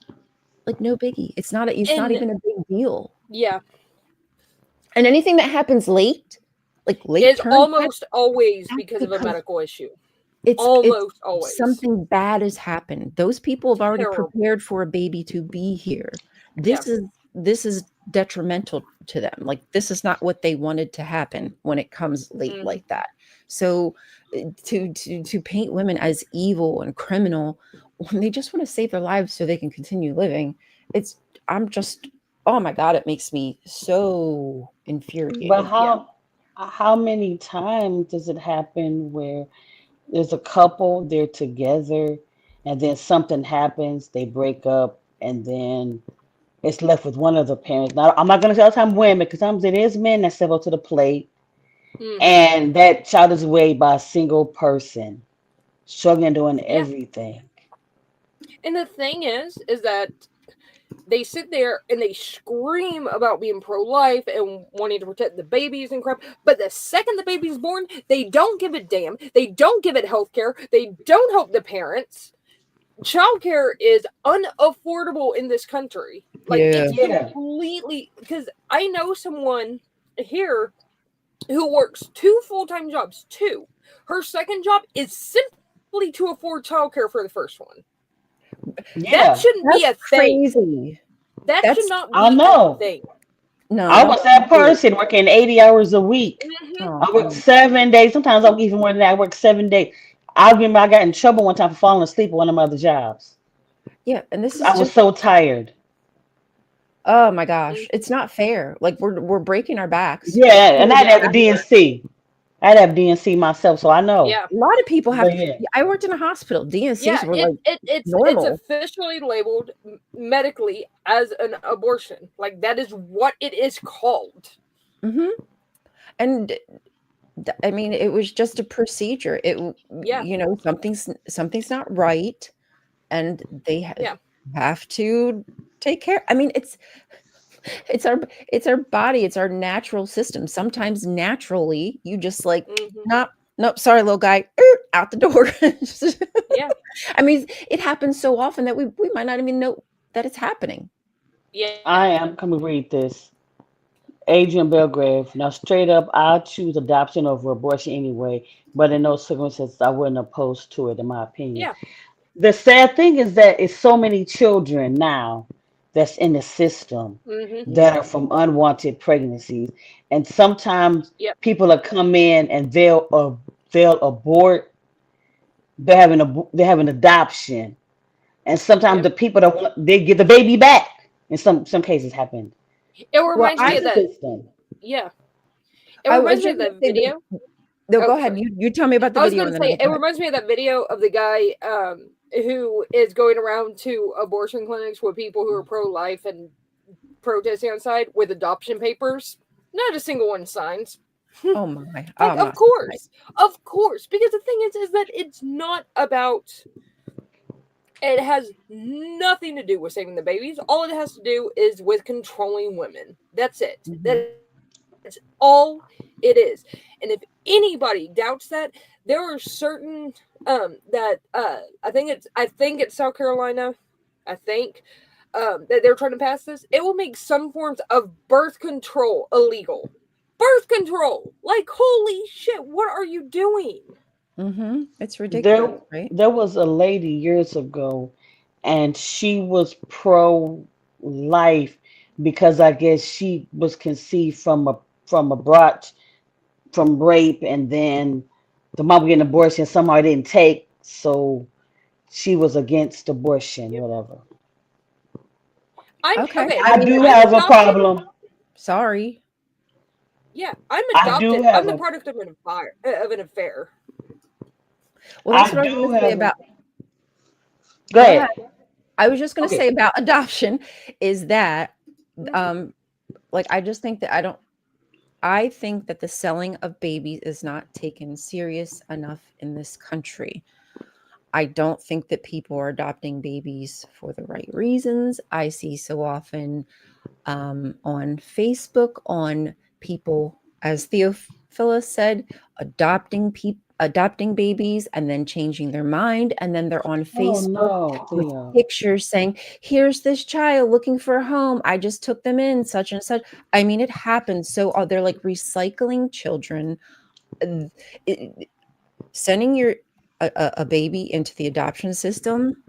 no biggie. It's not and even a big deal. yeah, And anything that happens late, like late is term, almost always that's because of a because medical issue. it's Almost always. something bad has happened. Those people have already Terrible. prepared for a baby to be here. Yeah. This is detrimental to them. Like this is not what they wanted to happen when it comes late Mhm. like that. So to paint women as evil and criminal when they just want to save their lives so they can continue living, it's I'm just oh my god, it makes me so But infuriated. Yeah. how many times does it happen where there's a couple, they're together, and then something happens, they break up, and then it's left with one of the parents. Now, I'm not going to say all the time women, because sometimes it is men that step up to the plate, Hmm. and that child is raised by a single person, struggling doing Yeah. everything. And the thing is that they sit there and they scream about being pro-life and wanting to protect the babies and crap. But the second the baby's born, they don't give a damn. They don't give it health care. They don't help the parents. Childcare is unaffordable in this country. Like, Yeah. it's Yeah. completely, because I know someone here who works 2 full-time jobs. Two. Her second job is simply to afford childcare for the first one. That Yeah. shouldn't be That's a thing. crazy. That should That's not I be a know. thing. no, I don't was that do it. person working 80 hours a week. Hmm. Oh, I worked 7 days. Sometimes I work even more than that. I worked 7 days. I remember I got in trouble one time for falling asleep at one of my other jobs. yeah, and this 'Cause is I was just so tired. oh my gosh, it's not fair. Like we're breaking our backs Yeah, and for I had the to have a fact that DNC. I had to have DNC myself, so I know. Yeah. a lot of people have But to. yeah, I worked in a hospital. DNCs Yeah, were like it's normal. officially labeled medically as an abortion. Like, that is what it is called. Hmm. And I mean, it was just a procedure. Yeah. Something's not right, and they Yeah. have to take care. I mean, it's our body. It's our natural system. Sometimes naturally, you just like, Hmm. nope, nope. Sorry, little guy, out the door. Yeah. I mean, it happens so often that we might not even know that it's happening. Yeah. I am. Come and read this. Adrian Belgrave. Now, straight up, I choose adoption over abortion anyway, but in those circumstances, I wouldn't oppose to it, in my opinion. Yeah. The sad thing is that it's so many children now that's in the system Hmm. that Yeah. are from unwanted pregnancies, and sometimes Yep. people will come in and they'll abort. They have an adoption, and sometimes Yep. the people that they get the baby back. In some cases, happened. It Well, reminds me The of that. system. Yeah. It I was reminds me just of gonna that say video. no, go Oh, ahead. sorry. You tell me about the I was video going and to then I say, will it go ahead. reminds me of that video of the guy who is going around to abortion clinics with people who are pro-life and protesting outside with adoption papers. Not a single one signs. Oh my. Oh, Like, I'm not surprised. of course, because the thing is that it's not about. It has nothing to do with saving the babies. All it has to do is with controlling women. That's it. Mhm. That's all it is. And if anybody doubts that, there are certain that I think it's South Carolina. I think that they're trying to pass this. It will make some forms of birth control illegal. Birth control. Like, holy shit, what are you doing? It's ridiculous, There, right? there was a lady years ago, and she was pro-life because I guess she was conceived from a brought from rape, and then the mom getting an abortion. Somehow it didn't take, so she was against abortion, Yep. whatever. I'm Okay. okay. I I mean, do I'm have a adopted. problem. sorry. Yeah, I'm I do adopted. I'm have the a. product of an affair. Well, that's I what I was do going to say have a. about. Go Go ahead. ahead. I was just going to say Okay. about adoption is that, Mhm. um, like, I just think that I think that the selling of babies is not taken serious enough in this country. I don't think that people are adopting babies for the right reasons. I see so often on Facebook, on people, as Theophilus said, adopting babies and then changing their mind, and then they're on Oh Facebook no, with Theo. pictures saying, "Here's this child looking for a home. I just took them in, such and such." I mean, it happens. So they're like recycling children, uh, it- sending a baby into the adoption system.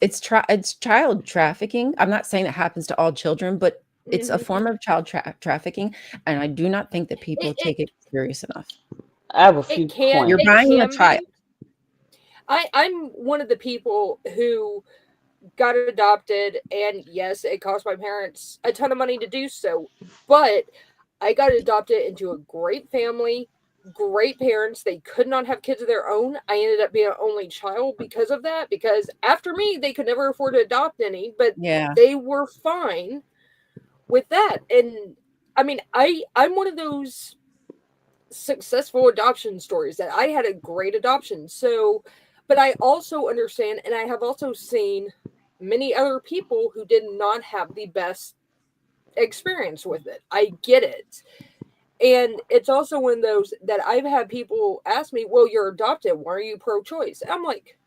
It's child trafficking. I'm not saying it happens to all children, but it's a Mhm. form of child trafficking, and I do not think that It, people it take it serious enough. I have a it few can You're it points. buying a can child. be. I'm one of the people who got adopted, and yes, it cost my parents a ton of money to do so, but I got adopted into a great family, great parents. They could not have kids of their own. I ended up being an only child because of that, because after me, they could never afford to adopt any, but Yeah. they were fine with that. And I mean, I'm one of those successful adoption stories that I had a great adoption. So, but I also understand, and I have also seen many other people who did not have the best experience with it. I get it. And it's also one of those that I've had people ask me, well, you're adopted. Why are you pro choice? I'm like,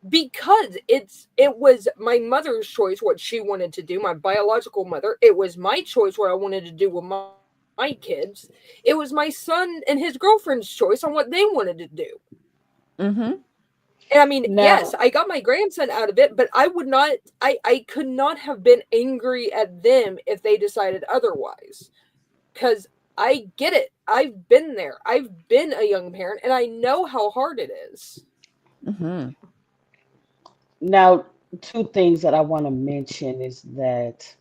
because it was my mother's choice what she wanted to do, my biological mother. It was my choice what I wanted to do with my kids. It was my son and his girlfriend's choice on what they wanted to do. Mm-hmm. And I mean, yes, Now, I got my grandson out of it, but I would not, I could not have been angry at them if they decided otherwise. Because I get it. I've been there. I've been a young parent and I know how hard it is. Mm-hmm. now, two things that I want to mention is that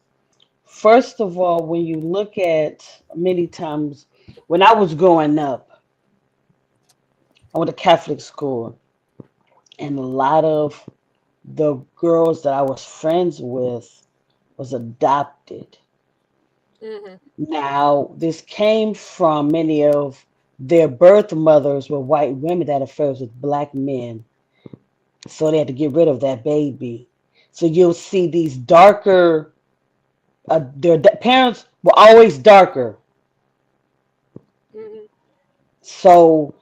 first of all, when you look at many times when I was growing up, I went to Catholic school, and a lot of the girls that I was friends with was adopted. Hmm. Now, this came from many of their birth mothers were white women that had affairs with black men, so they had to get rid of that baby. So you'll see these darker, parents were always darker. Hmm. So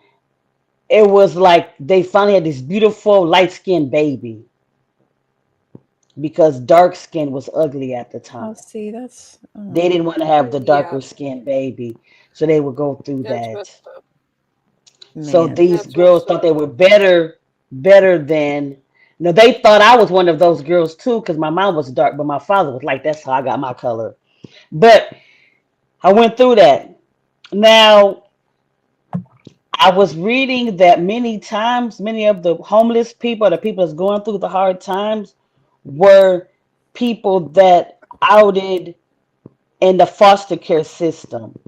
it was like they finally had this beautiful light skinned baby because dark skin was ugly at the Oh, time. see, that's They didn't want to have the Yeah, darker skinned baby, so they would go through that's that. messed up. So man. these That's messed girls thought up. they were better than. No, they thought I was one of those girls too, because my mom was dark, but my father was like, "That's how I got my color." But I went through that. Now I was reading that many times, many of the homeless people, the people that's going through the hard times, were people that outed in the foster care system.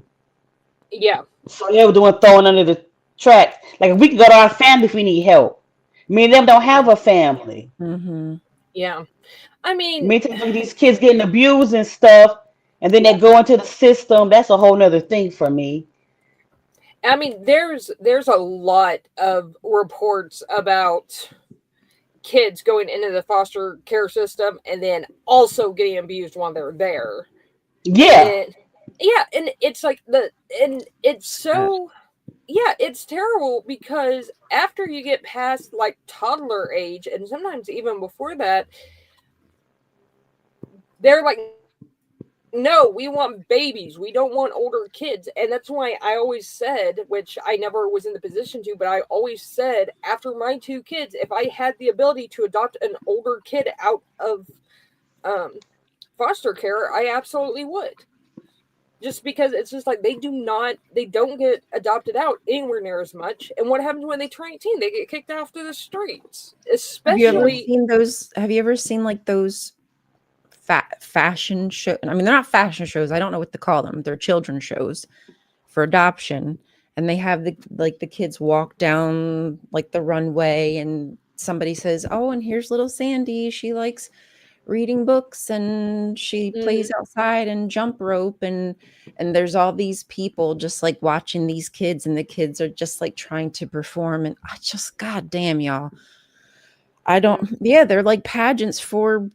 Yeah. So they were doing throwing under the tracks. Like if we could go to our family if we need help. Me and them don't have a family. Mm-hmm. Yeah. I mean, Many times look at these kids getting abused and stuff, and then they go into the system. That's a whole nother thing for me. there's a lot of reports about kids going into the foster care system and then also getting abused while they're there. Yeah. And yeah, and it's like and it's so, yeah, it's terrible because after you get past like toddler age and sometimes even before that, they're like, no, we want babies. We don't want older kids. And that's why I always said, which I never was in the position to, but I always said after my two kids, if I had the ability to adopt an older kid out of um, foster care, I absolutely would. Just because it's just like they don't get adopted out anywhere near as much. And what happens when they turn 18? They get kicked off to the streets. Have you ever Especially, seen those? Have you ever seen like those fashion show? I mean, they're not fashion shows. I don't know what to call them. They're children shows for adoption, and they have the kids walk down like the runway, and somebody says, "Oh, and here's little Sandy. She likes reading books and she plays mhm, outside and jump rope," and there's all these people just like watching these kids, and the kids are just like trying to perform, and I just, god damn, y'all, I mm, don't, yeah, they're like pageants for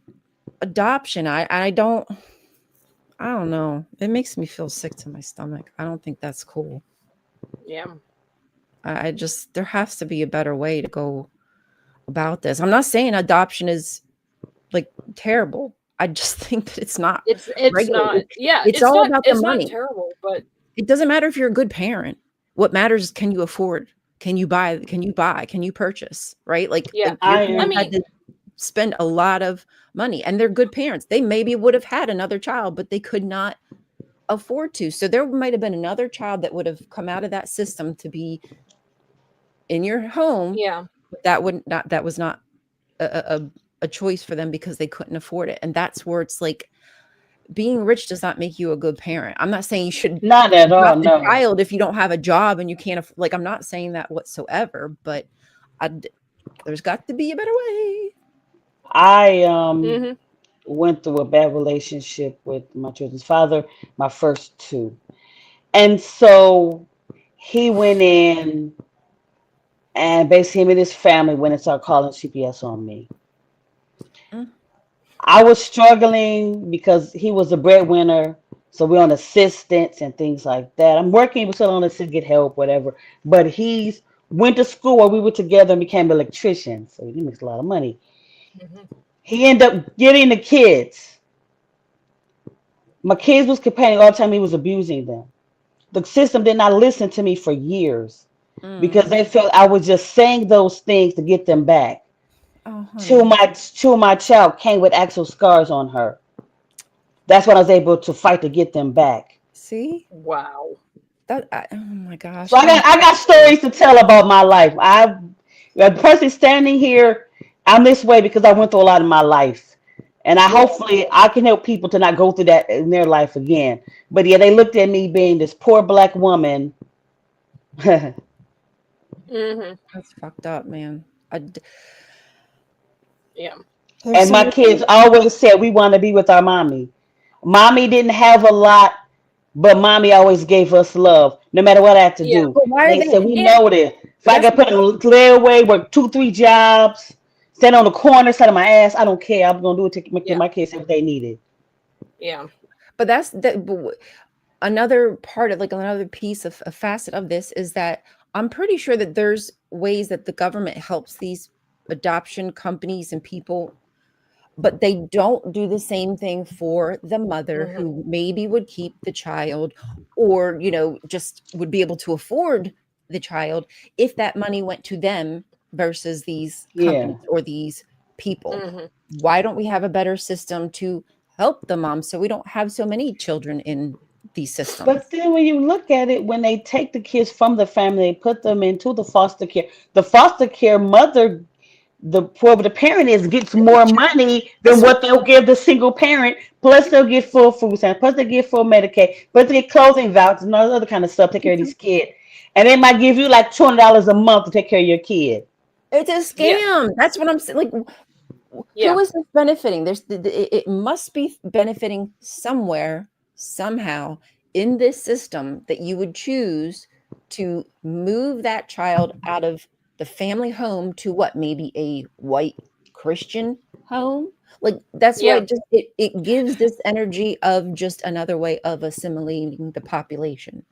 adoption. I don't know, it makes me feel sick to my stomach. I don't think that's cool. yeah, I just, there has to be a better way to go about this. I'm not saying adoption is like terrible. I just think that it's not it's not, regulated. yeah, It's all about the it's not money. terrible, but It doesn't matter if you're a good parent. What matters is, can you afford? Can you purchase? Right? yeah, Like your I I parents had mean, to spend a lot of money, and they're good parents. They maybe would have had another child, but they could not afford to. So there might have been another child that would have come out of that system to be in your home, yeah, but that would not, that was not a choice for them because they couldn't afford it. And that's where it's like, being rich does not make you a good parent. I'm not saying you should not at all. adopt a No. child if you don't have a job and you can't like, I'm not saying that whatsoever, but I, there's got to be a better way. I hmm, went through a bad relationship with my children's father, my first two. And so he went in and basically him and his family went and started calling CPS on me. Mm. I was struggling because he was a breadwinner, so we're on assistance and things like that. I'm working, we're still on to get help, whatever. But he's went to school where we were together and became an electrician, so he makes a lot of money. Hmm. He ended up getting the kids. My kids was complaining all the time he was abusing them. The system did not listen to me for years Mm. because they felt I was just saying those things to get them back. Oh, Till honey. my child came with actual scars on her. That's when I was able to fight to get them back. See Wow. oh my So gosh, I got stories to tell about my life. The person standing here, I'm this way because I went through a lot in my life. And I Yeah. hopefully I can help people to not go through that in their life again. But yeah, they looked at me being this poor black woman. And Hmm. that's fucked up, man. Yeah. There's so my many kids things. always said we want to be with our mommy. Mommy didn't have a lot, but mommy always gave us love, no matter what I had to Yeah. do. But why And are they said, they? we And know this. If But I that's got put in a layaway, work 2, 3 jobs, stand on the corner, side of my ass, I don't care. I'm gonna do it to make yeah. my kids if they need it. Yeah. but that's that. Another part of, like, another piece of a facet of this is that I'm pretty sure that there's ways that the government helps these adoption companies and people, but they don't do the same thing for the mother Hmm. who maybe would keep the child, or just would be able to afford the child if that money went to them versus these Yeah. companies or these people. Hmm. Why don't we have a better system to help the mom so we don't have so many children in these systems? But then when you look at it, when they take the kids from the family, they put them into the foster care mother, whoever the parent is, gets more money than That's what what they'll give the single parent. Plus, they'll get full food stamps. Plus, they get full Medicaid. Plus, they get clothing vouchers and all other kind of stuff to take care of these kids. And they might give you like $200 a month to take care of your kid. it's a Yeah. scam. That's what I'm saying. Like, Yeah. who is this benefiting? It must be benefiting somewhere, somehow, in this system, that you would choose to move that child out of the family home to what, maybe a white Christian home. Like, that's why Yeah. it gives this energy of just another way of assimilating the population,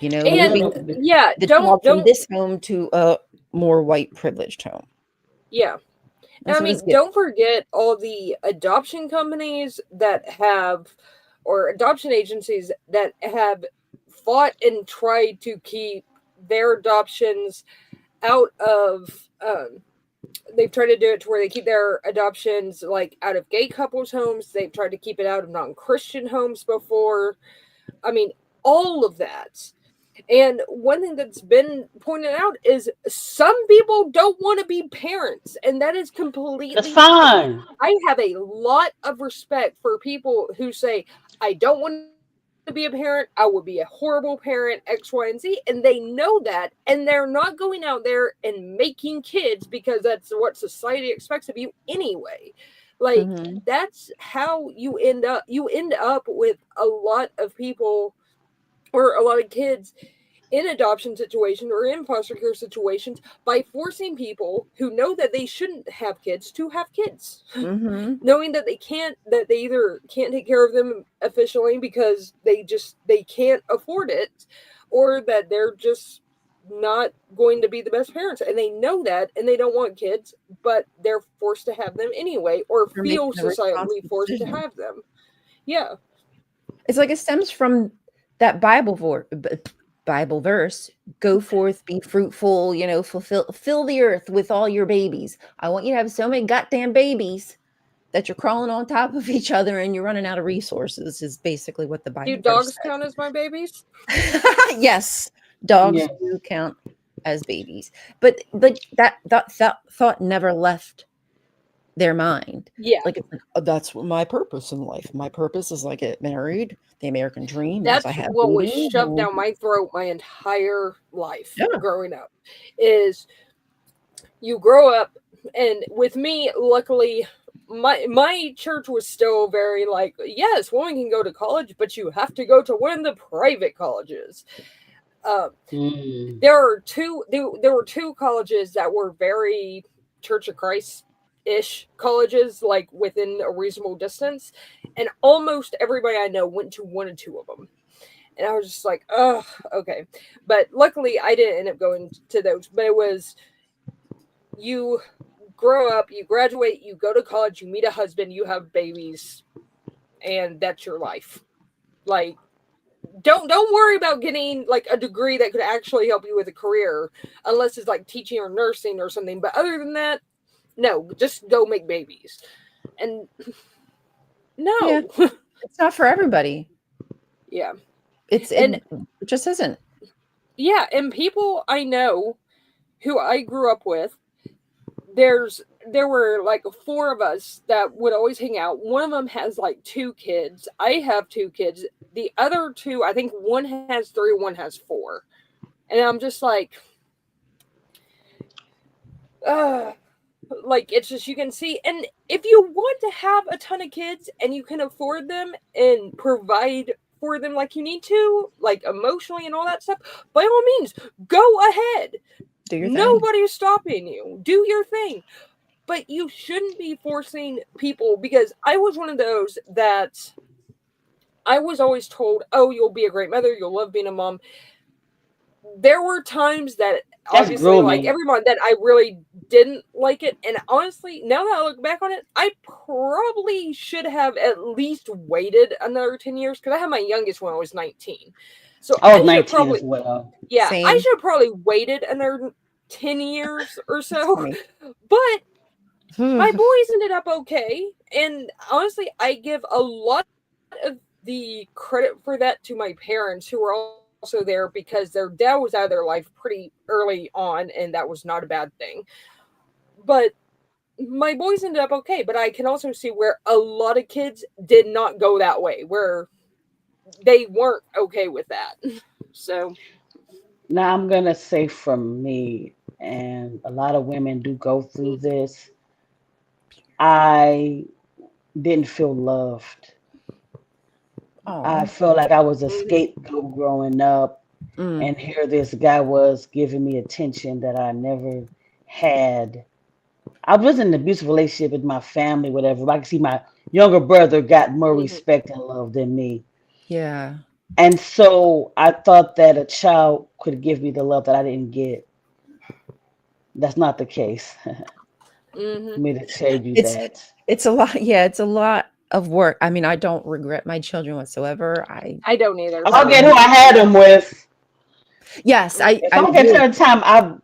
But And moving look, yeah, the don't child from don't this home to a more white privileged home. yeah. And That's I what it's mean, getting. don't forget all the adoption companies that have, or adoption agencies that have fought and tried to keep their adoptions out of. They've tried to do it to where they keep their adoptions like out of gay couples' homes. They've tried to keep it out of non-Christian homes before. I mean, all of that. And one thing that's been pointed out is some people don't want to be parents, and that is that's completely fine. fine. I have a lot of respect for people who say, I don't want to be a parent. I would be a horrible parent, X, Y, and Z. And they know that. And they're not going out there and making kids because that's what society expects of you anyway. Like, Mhm. that's how you end up. You end up with a lot of people or a lot of kids in adoption situations or in foster care situations by forcing people who know that they shouldn't have kids to have kids, Mhm. knowing that they either can't take care of them efficiently because they can't afford it, or that they're just not going to be the best parents and they know that and they don't want kids, but they're forced to have them anyway or They're feel making a societally responsible forced to decision. have them. Yeah. It's like it stems from that Bible verse, "Go forth, be fruitful, fill the earth with all your babies. I want you to have so many goddamn babies that you're crawling on top of each other and you're running out of resources," is basically what the Do Bible verse dogs count as my babies? says. Yes, Yeah. dogs do count as babies. But like that thought never left their mind. Yeah. Like, it's like, "Oh, that's what my purpose in life. My purpose is I get married. The American dream is I That's have what was babies." shoved down my throat my entire life Yeah. growing up is you grow up, and with me, luckily, my church was still very like, yes, women can go to college, but you have to go to one of the private colleges. um, Mm. there were two colleges that were very Church of Christ, ish colleges, like within a reasonable distance, and almost everybody I know went to one or two of them. And I was just like, oh, okay. But luckily, I didn't end up going to those. But it was, you grow up, you graduate, you go to college, you meet a husband, you have babies, and that's your life. Like, don't worry about getting like a degree that could actually help you with a career, unless it's like teaching or nursing or something. But other than that, no, just go make babies. And Yeah, no, it's not for everybody. yeah, It and just isn't. yeah, and people I know who I grew up with, there were like four of us that would always hang out. One of them has like two kids. I have two kids. The other two, I think one has three, one has four. And I'm just uh like it's just, you can see. And if you want to have a ton of kids and you can afford them and provide for them like you need to, like emotionally and all that stuff, by all means, go ahead. Do your thing. Nobody's stopping you. Do your thing. But you shouldn't be forcing people, because I was one of those that I was always told, oh, you'll be a great mother, you'll love being a mom. There were times that That's obviously, like grooming. every month, that I really didn't like it. And honestly, now that I look back on it, I probably should have at least waited another 10 years, because I had my youngest when I was 19. So I was I should 19 probably, as well. yeah, I Same. should have probably waited another 10 years or It's so. funny. But my boys ended up okay. And honestly, I give a lot of the credit for that to my parents, who were also there because their dad was out of their life pretty early on, and that was not a bad thing. But my boys ended up okay. But I can also see where a lot of kids did not go that way, where they weren't okay with that. So, Now I'm gonna say from me, and a lot of women do go through this. I didn't feel loved. I Oh. felt like I was a mhm, scapegoat growing up, Mm. and here this guy was giving me attention that I never had. I was in an abusive relationship with my family, whatever. But I could see my younger brother got more mhm. respect and love than me. Yeah. And so I thought that a child could give me the love that I didn't get. That's not the case. For Mhm. me to tell you It's that. it's a lot. Yeah, it's a lot of work. I mean, I don't regret my children whatsoever. I don't either. I'll I get who I had them with. yes, Mm, If I I could would. turn time,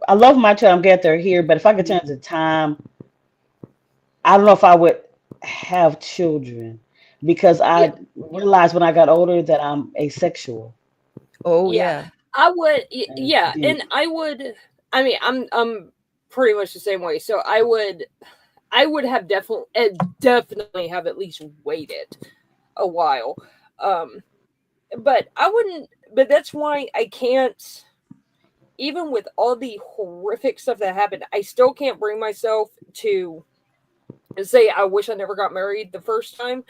I love my child. I'm glad they're here. But if I could turn the time, I don't know if I would have children because yeah, I realized when I got older that I'm asexual. Oh yeah. yeah. I would, And yeah, and the I would. I mean, I'm pretty much the same way. So I would have definitely have at least waited a while. Um, but I wouldn't. But that's why I can't. Even with all the horrific stuff that happened, I still can't bring myself to say I wish I never got married the first time.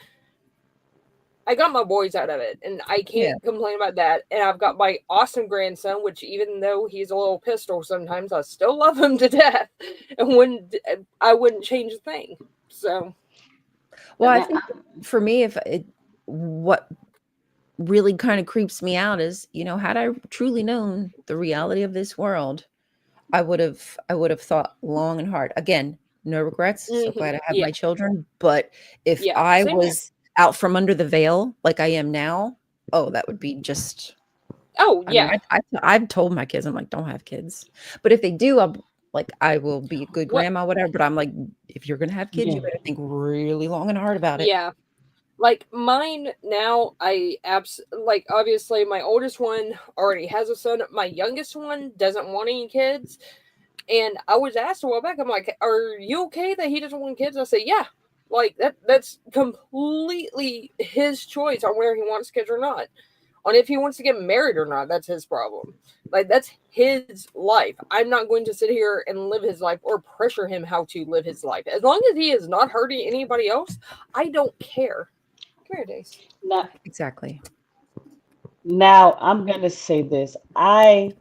I got my boys out of it, and I Yeah. can't complain about that. And I've got my awesome grandson, which even though he's a little pistol sometimes, I still love him to death, and I wouldn't change a thing. So, Well, I now, think for me, if it what really kind of creeps me out is, had I truly known the reality of this world, I would have thought long and hard. Again, no regrets. So glad I have yeah, my children. But if yeah, I same here. was out from under the veil like I am now, oh, that would be just. Oh I mean, yeah, I've told my kids, I'm like, don't have kids. But if they do, I'm like, I will be a good what? grandma, whatever. But I'm like, if you're gonna have kids, you yeah. better think really long and hard about it. Yeah, like mine now. Like obviously my oldest one already has a son. My youngest one doesn't want any kids. And I was asked a while back, I'm like, are you okay that he doesn't want kids? I say, yeah. Like that's completely his choice on where he wants kids or not. On if he wants to get married or not, that's his problem. Like that's his life. I'm not going to sit here and live his life or pressure him how to live his life. As long as he is not hurting anybody else, I don't care. Come here, Dace. Now, Exactly. now I'm gonna say this. I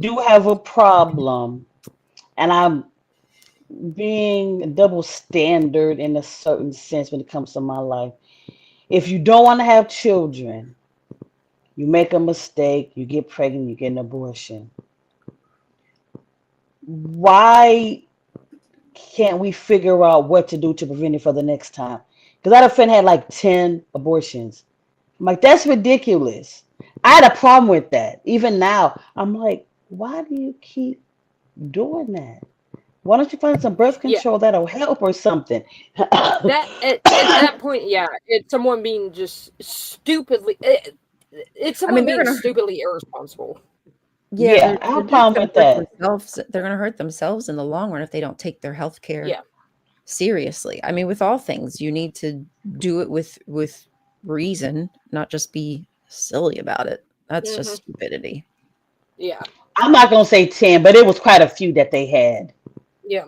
do have a problem, and being a double standard in a certain sense when it comes to my life. If you don't want to have children, you make a mistake, you get pregnant, you get an abortion. Why can't we figure out what to do to prevent it for the next time? Because I had a friend had like 10 abortions. I'm like, that's ridiculous. I had a problem with that. Even now, I'm like, why do you keep doing that? Why don't you find some birth Yeah. control that'll help or something? That at that point, yeah, it's someone being just stupidly. It's I mean, someone they're being gonna stupidly irresponsible. yeah, Yeah, I have they're a just problem gonna with hurt that. themselves. They're gonna hurt themselves in the long run if they don't take their health care Yeah. seriously. I mean, with all things, you need to do it with reason, not just be silly about it. That's just Hmm. stupidity. Yeah. I'm not gonna say 10, but it was quite a few that they had. Yeah.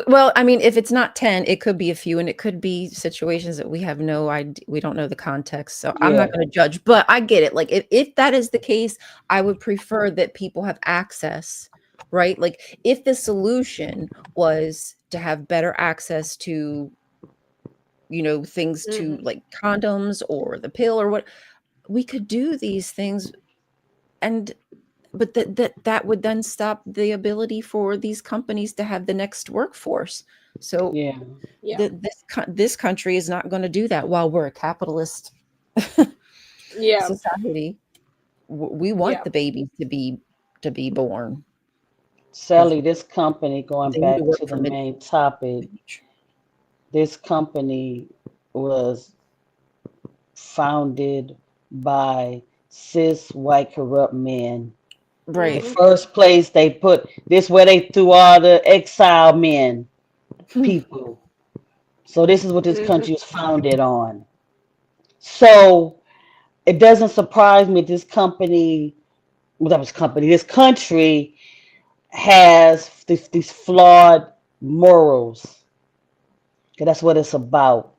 Well, I mean, if it's not 10, it could be a few, and it could be situations that we have no idea. We don't know the context. So I'm not Yeah, going to judge, but I get it. Like, if that is the case, I would prefer that people have access, right? Like, if the solution was to have better access to, things to Hmm. like condoms or the pill or what, we could do these things. And but that would then stop the ability for these companies to have the next workforce. So yeah, Yeah. this country is not going to do that while we're a capitalist Yeah. society. We want Yeah. the babies to be born because Sally, this company, going they need to back work to for the minimum main topic, wage. this company was founded by cis white corrupt men. The Right. Hmm. first place they put this where they threw all the exile men, people. So this is what this Hmm. country was founded on. So it doesn't surprise me this company, well, that was company, this country has these flawed morals. 'Cause that's what it's about.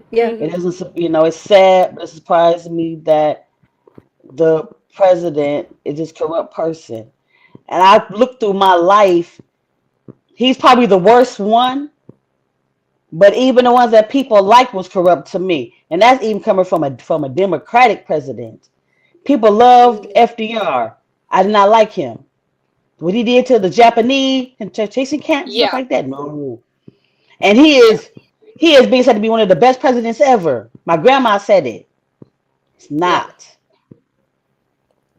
Yeah. It Hmm. doesn't, it's sad, but it surprises me that the president is this corrupt person. And I looked through my life, he's probably the worst one, but even the ones that people like was corrupt to me. And that's even coming from a Democratic president. People loved Hmm. FDR. I did not like him. What he did to the Japanese and chasing cats and stuff Yeah. like that, no. And Yeah. he is being said to be one of the best presidents ever. My grandma said it. It's Yeah. not.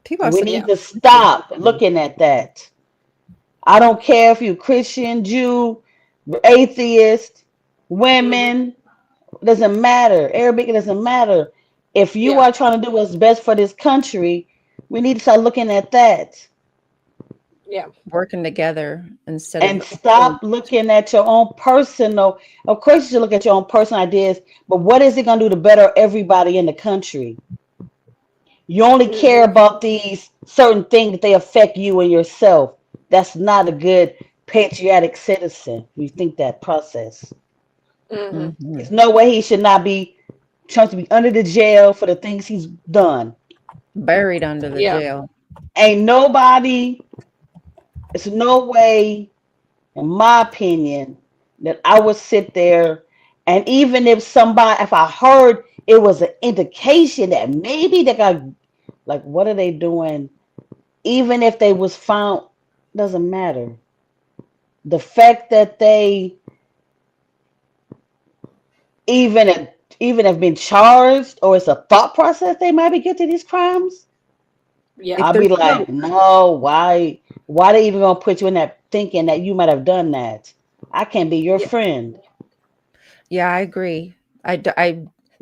People are We so need Yeah. to stop looking at that. I don't care if you're Christian, Jew, atheist, Hmm. women, it doesn't matter. Arabic, it doesn't matter. If you Yeah. are trying to do what's best for this country, we need to start looking at that Yeah. working together instead and of stop looking at your own personal. Of course, you should look at your own personal ideas, but what is it going to do to better everybody in the country? You only care Hmm. about these certain things that they affect you and yourself. That's not a good patriotic citizen. You think that process. Hmm. Mhm. There's no way he should not be trying to be under the jail for the things he's done. buried under the Yeah. jail. Ain't nobody, there's no way, in my opinion, that I would sit there and even if I heard it was an indication that maybe they got, like, what are they doing? Even if they was found, doesn't matter. The fact that they even even have been charged or it's a thought process they might be guilty of these crimes, Yeah. If I'll they're be still like, no, why they even gonna put you in that thinking that you might have done that? I can't be your Yeah. friend. Yeah, I agree.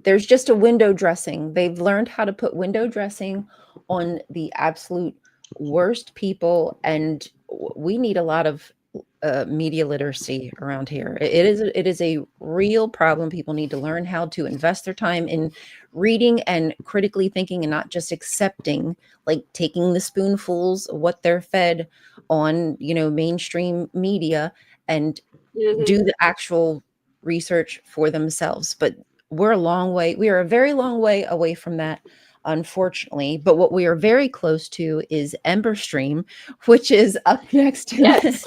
There's just a window dressing. They've learned how to put window dressing on the absolute worst people, and we need a lot of media literacy around here. It is a real problem. People need to learn how to invest their time in reading and critically thinking, and not just accepting, like taking the spoonfuls of what they're fed on, mainstream media, and Hmm. do the actual research for themselves. But we are a very long way away from that. unfortunately. But what we are very close to is Ember Stream, which is up next Yes.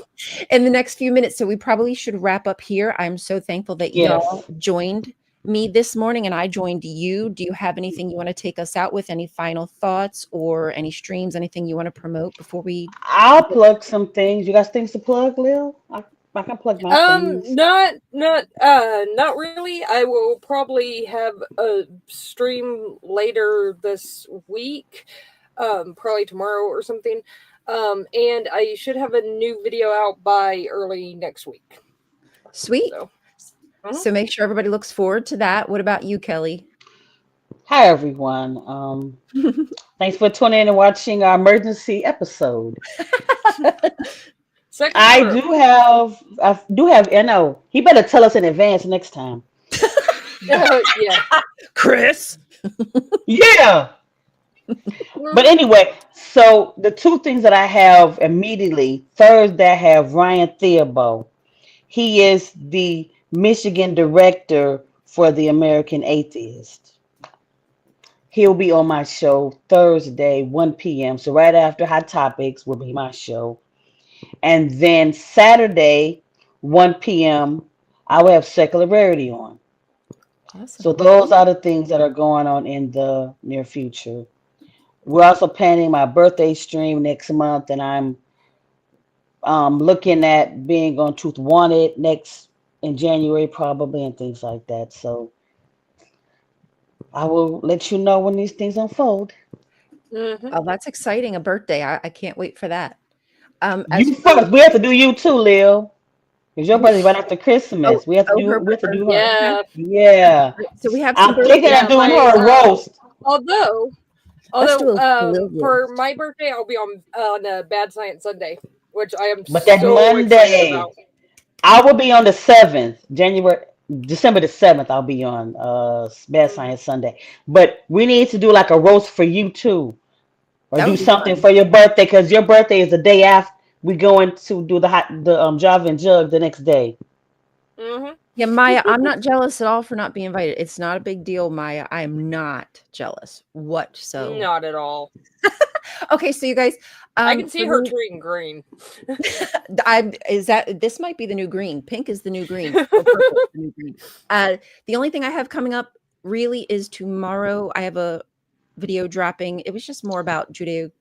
in the next few minutes. So we probably should wrap up here. I'm so thankful that y'all Yes. joined me this morning and I joined you. Do you have anything you want to take us out with? Any final thoughts or any streams, anything you want to promote before we? I'll plug some things. You got things to plug, Lil? I can plug my things. Not really. I will probably have a stream later this week, probably tomorrow or something. And I should have a new video out by early next week. Sweet. So, So make sure everybody looks forward to that. What about you, Kelly? Hi, everyone. Thanks for tuning in and watching our emergency episode. second I in a row. I do have, he better tell us in advance next time. Yeah. Chris. Yeah. But anyway, so the two things that I have immediately Thursday, I have Ryan Theobald. He is the Michigan director for the American Atheist. He'll be on my show Thursday, 1 p.m. So right after Hot Topics will be my show. And then Saturday, 1 p.m., I will have Secular Rarity on. Awesome. So those are the things that are going on in the near future. We're also planning my birthday stream next month, and I'm looking at being on Truth Wanted next in January probably, and things like that. So I will let you know when these things unfold. Mhm. Oh, that's exciting. A birthday. I can't wait for that. As You for first. We have to do you too, Lil. Because your birthday's right after oh, Christmas. We have to oh do her, we have to her. do her. Yeah. Yeah. So we have some I'm thinking birthday. of Yeah. doing her a roast. Although, Let's do a little for roast. my birthday, I'll be on a Bad Science Sunday, which I am But that's so excited Monday. about. I will be on the 7th, December the 7th, I'll be on Bad Mhm. Science Sunday. But we need to do like a roast for you too. Or That do would be something fun. for your birthday, because your birthday is the day after we going to do the Java and Jug the next day. Mhm. Yeah, Maya, I'm not jealous at all for not being invited. It's not a big deal, Maya. I am not jealous. What so? Not at all. Okay, so you guys, I can see for her me, treating green. this might be the new green. Pink is the new green. Or purple is the new green. The only thing I have coming up really is tomorrow. I have a video dropping. It was just more about Judeo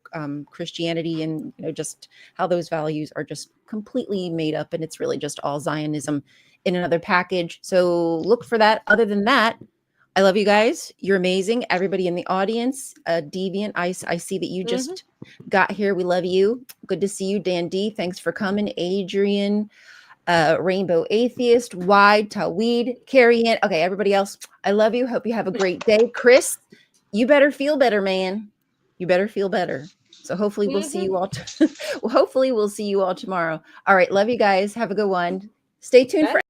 Christianity and just how those values are just completely made up, and it's really just all Zionism in another package. So look for that. Other than that, I love you guys. You're amazing. Everybody in the audience, Deviant, I see that you Mhm. just got here. We love you. Good to see you, Dan D. Thanks for coming, Adrian. Rainbow Atheist, Wide, Taweed, Carrie Ann. Okay, everybody else, I love you. Hope you have a great day. Chris, you better feel better, man. You better feel better. So hopefully we'll see Mhm. you all. Well, hopefully we'll see you all tomorrow. All right, love you guys. Have a good one. Stay tuned for